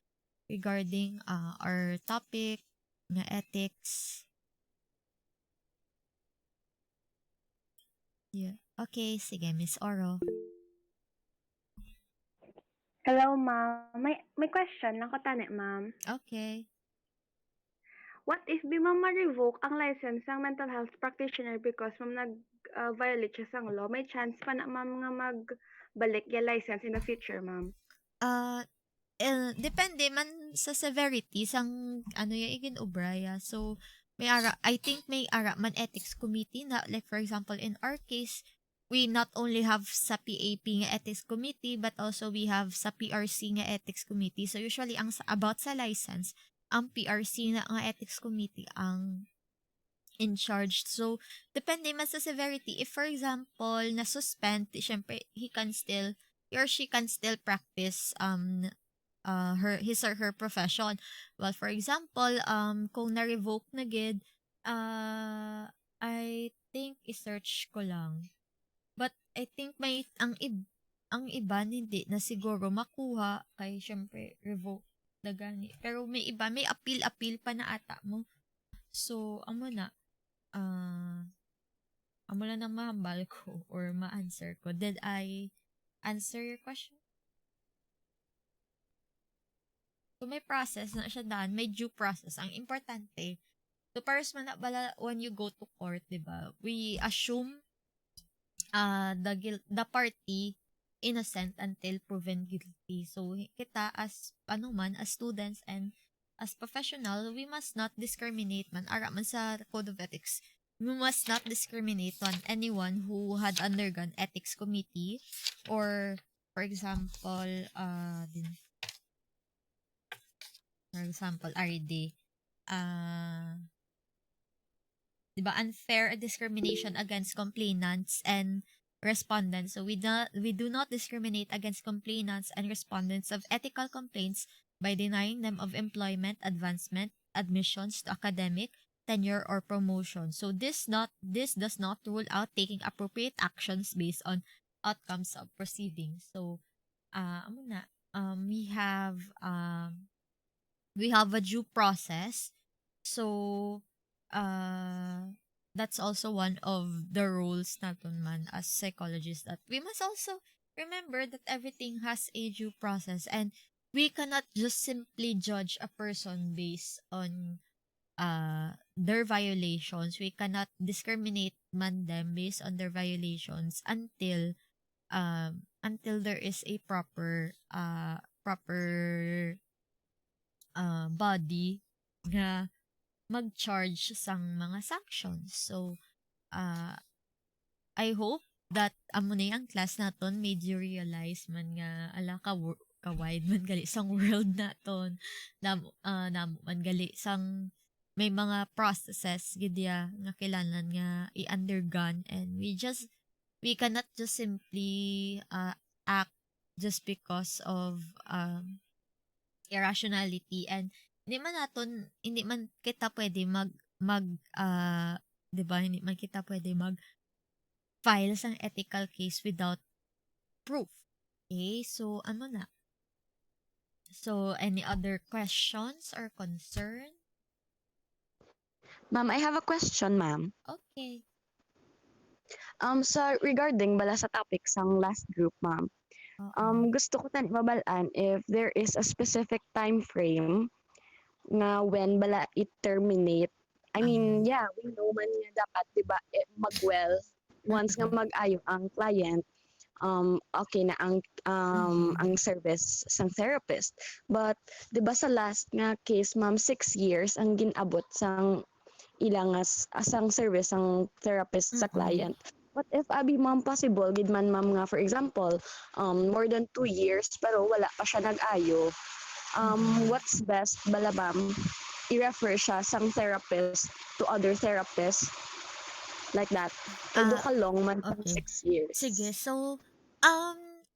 regarding our topic na ethics? Yeah. Okay, sige, Miss Oro. Hello, ma'am. May question lang ko tani, ma'am. Okay. What if di ma'am ma-revoke ang license ng mental health practitioner because ma'am nag-violate siya sang law? May chance pa na ma'am nga magbalik yung license in the future, ma'am? Uh, depende man sa severity sang ano yung igin-obraya. So, I think may ara man ethics committee na, like for example, in our case, we not only have sa PAP nga ethics committee, but also we have sa PRC nga ethics committee. So, usually, about sa license, ang PRC na nga ethics committee ang in charge. So, depende man sa severity. If, for example, na-suspend, syempre, he or she can still practice his or her profession. Well, for example, kung na-revoke na gid, I think i-search ko lang. But I think ang iba hindi na siguro makuha kay syempre revoke na gani. Pero may iba may appeal pa na ata mo. So, uh, amo na nang mahambal ko or ma-answer ko. Did I answer your question? So, may process na siya daan, may due process. Ang importante, so pares man na bala when you go to court, di ba? We assume the party innocent until proven guilty. So, kita as students and as professional, we must not discriminate man. Ara man sa Code of Ethics, we must not discriminate on anyone who had undergone ethics committee or, for example, RD, diba, unfair discrimination against complainants and respondents. So we do not discriminate against complainants and respondents of ethical complaints by denying them of employment, advancement, admissions to academic, tenure, or promotion. So this does not rule out taking appropriate actions based on outcomes of proceedings. So we have a due process. So, that's also one of the roles natin man as psychologists, that we must also remember that everything has a due process, and we cannot just simply judge a person based on their violations. We cannot discriminate man them based on their violations until there is a proper body nga mag-charge sang mga sanctions. So uh, I hope that amo na ang class naton made you realize man nga ala ka wide man gali sang world naton. Namo man gali sang may mga processes gidya nga kailangan nga i-undergone, and we cannot just simply act just because of irrationality, and hindi man kita pwede mag 'di ba, hindi man kita pwede mag file sang ethical case without proof. Okay, so ano na? So any other questions or concern? Ma'am, I have a question, ma'am. Okay. So regarding bala sa topic sang last group, ma'am. Oo. Gusto ko tani mabalaan if there is a specific time frame na when bala it terminate. I mean, yeah, we know man nga dapat 'di ba mag-well once nga mag-ayo ang client, okay na ang service sang therapist. But 'di ba sa last nga case, ma'am, 6 years ang ginabot sang ilang asang service ang therapist sa client. What if abi ma'am possible gid man ma'am nga for example more than 2 years pero wala pa siya nag-ayo, what's best bala ma'am i-refer siya sang therapist to other therapists like that kay do ka long man pang Okay. 6 years. Sige. So,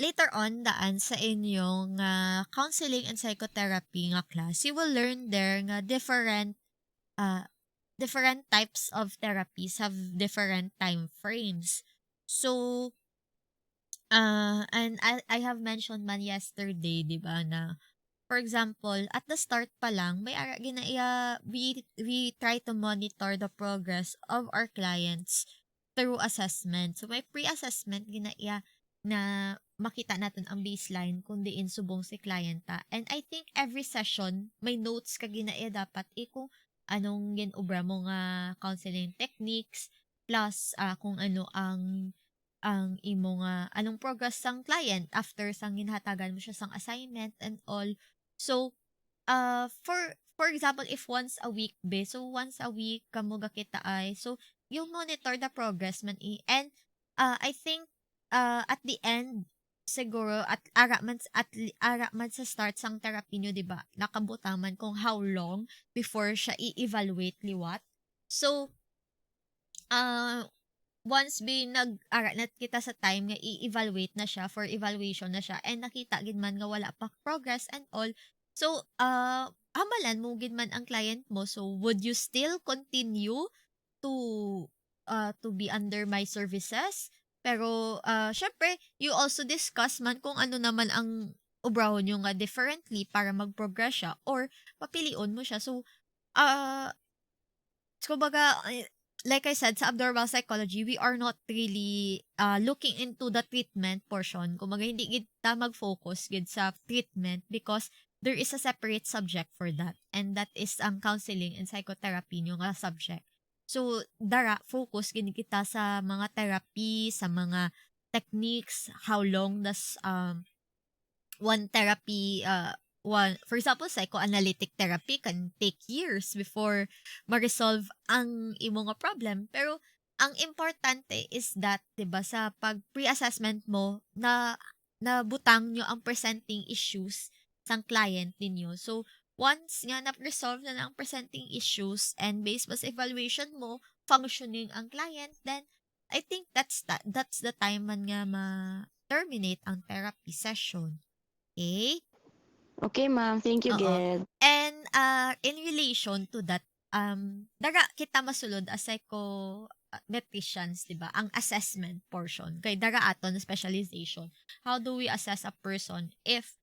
later on, daan sa inyong counseling and psychotherapy nga class, you will learn there nga different types of therapies have different time frames. So, and I have mentioned man yesterday, di ba, na for example, at the start pa lang, may ara ginaiya we try to monitor the progress of our clients through assessment. So may pre-assessment ginaiya na makita natin ang baseline kung diin subong si klienta. And I think every session may notes ka ginaiya dapat kung anong ginobra mo nga counseling techniques plus kung ano ang imo nga anong progress sang client after sang ginhatagan mo siya sang assignment and all. So, for example, if once a week so once a week kamo gakita ay, so you monitor the progress man and I think at the end siguro at ara man sa start sang therapy nyo, 'di ba? Nakabutang man kung how long before siya i-evaluate liwat. So, once nag-ara na kita sa time nga i-evaluate na siya, for evaluation na siya, and nakita gid man nga wala pa progress and all, so hamalan mo gid man ang client mo, so would you still continue to be under my services? Pero syempre you also discuss man kung ano naman ang ubrahon nyo nga differently para mag-progress siya, or papilion mo siya. So kumbaga, like I said, sa abnormal psychology, we are not really looking into the treatment portion. Kumbaga, hindi kita mag-focus gid sa treatment because there is a separate subject for that. And that is ang counseling and psychotherapy nyo nga subject. So, focus gid kita sa mga therapy, sa mga techniques, how long does one therapy for example, psychoanalytic therapy can take years before ma-resolve ang imo nga problem. Pero ang importante is that 'di ba sa pag pre-assessment mo na nabutang nyo ang presenting issues sang client ninyo. So once nga na-resolve na ang presenting issues and based sa evaluation mo functioning ang client, then I think that's the time man nga ma-terminate ang therapy session. Okay? Okay, ma'am. Thank you, Oo. Ged. And in relation to that, dara kita masulod as psychometricians, 'di ba? Ang assessment portion. Kay dara aton specialization. How do we assess a person if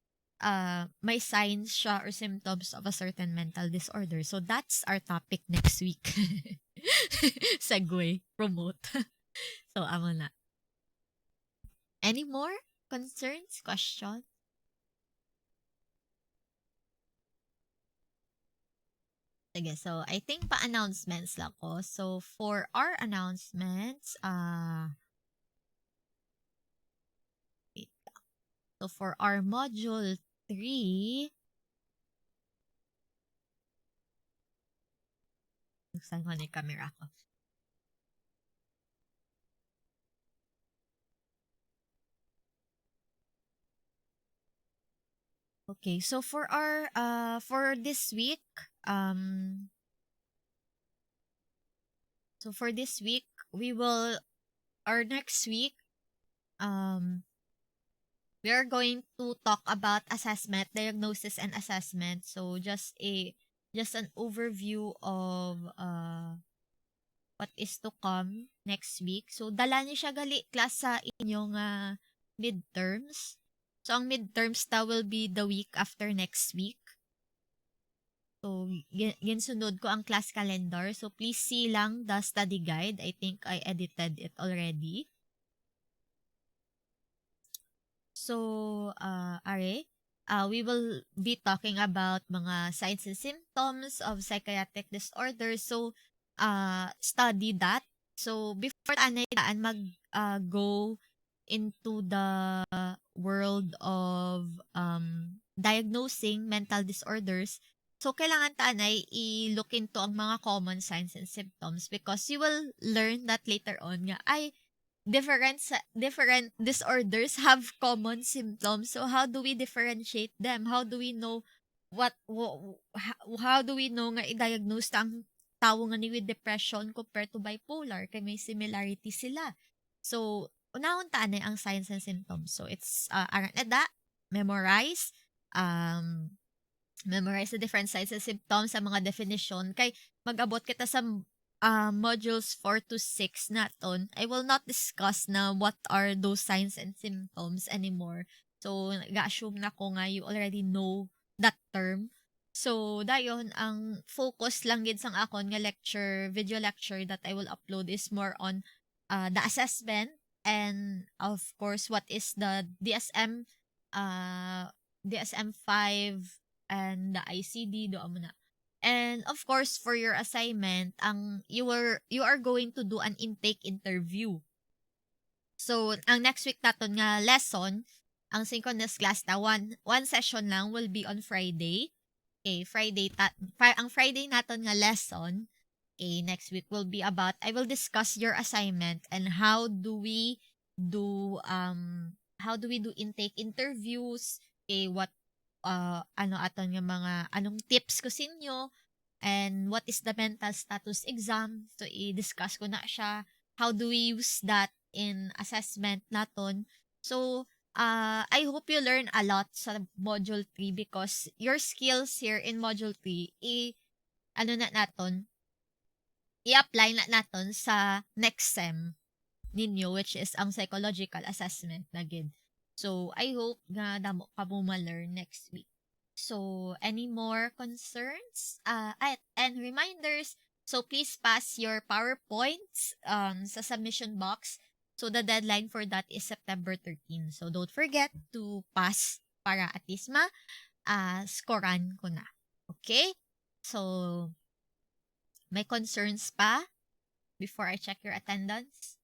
may signs siya or symptoms of a certain mental disorder? So that's our topic next week. Segue, promote. So amo na. Any more concerns, questions? Sige. Sige, so I think pa-announcements lang ko. So for our announcements, wait. So for our module 3, buksan ko na yung camera ko. Okay, so for our for this week, so for this week, we will our next week, we are going to talk about assessment, diagnosis and assessment. So just an overview of what is to come next week. So dala ni siya gali class sa inyong midterms. So ang midterms ta will be the week after next week. So ginsunod ko ang class calendar. So please see lang the study guide. I think I edited it already. So, we will be talking about mga signs and symptoms of psychiatric disorders. So, study that. So, before anay daan go into the world of diagnosing mental disorders, so kailangan tanay i-look into ang mga common signs and symptoms because you will learn that later on nga ay different disorders have common symptoms. So how do we differentiate them? How do we know how do we know nga i-diagnose ta ang tawo nga ni with depression compared to bipolar kay may similarity sila. So unahon ta na ang signs and symptoms. So it's aran na memorize memorize the different signs and symptoms sa mga definition kay mag-abot kita sa modules 4 to 6 naton. I will not discuss na what are those signs and symptoms anymore. So nag-assume na ko nga you already know that term. So dayon ang focus lang gid sang akon nga video lecture that I will upload is more on the assessment and of course what is the DSM-5 and the ICD do mo na. And of course, for your assignment, you are going to do an intake interview. So, ang next week naton nga lesson, ang synchronous class na one session lang will be on Friday. Okay, ang Friday naton nga lesson, okay, next week will be about I will discuss your assignment and how do we do intake interviews, okay, what ano aton nga mga anong tips ko sa inyo and what is the mental status exam. So i-discuss ko na siya. How do we use that in assessment naton? So I hope you learn a lot sa module 3 because your skills here in module 3 ano na naton i-apply na naton sa next sem ninyo which is ang psychological assessment na gid. So, I hope nga damo ka mo ma-learn next week. So, any more concerns? And reminders, so please pass your PowerPoints sa submission box. So, the deadline for that is September 13. So, don't forget to pass para at least scorean ko na. Okay? So, may concerns pa before I check your attendance?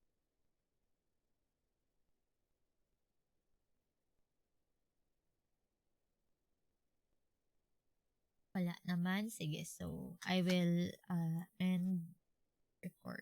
Wala naman. Sige, so I will end record.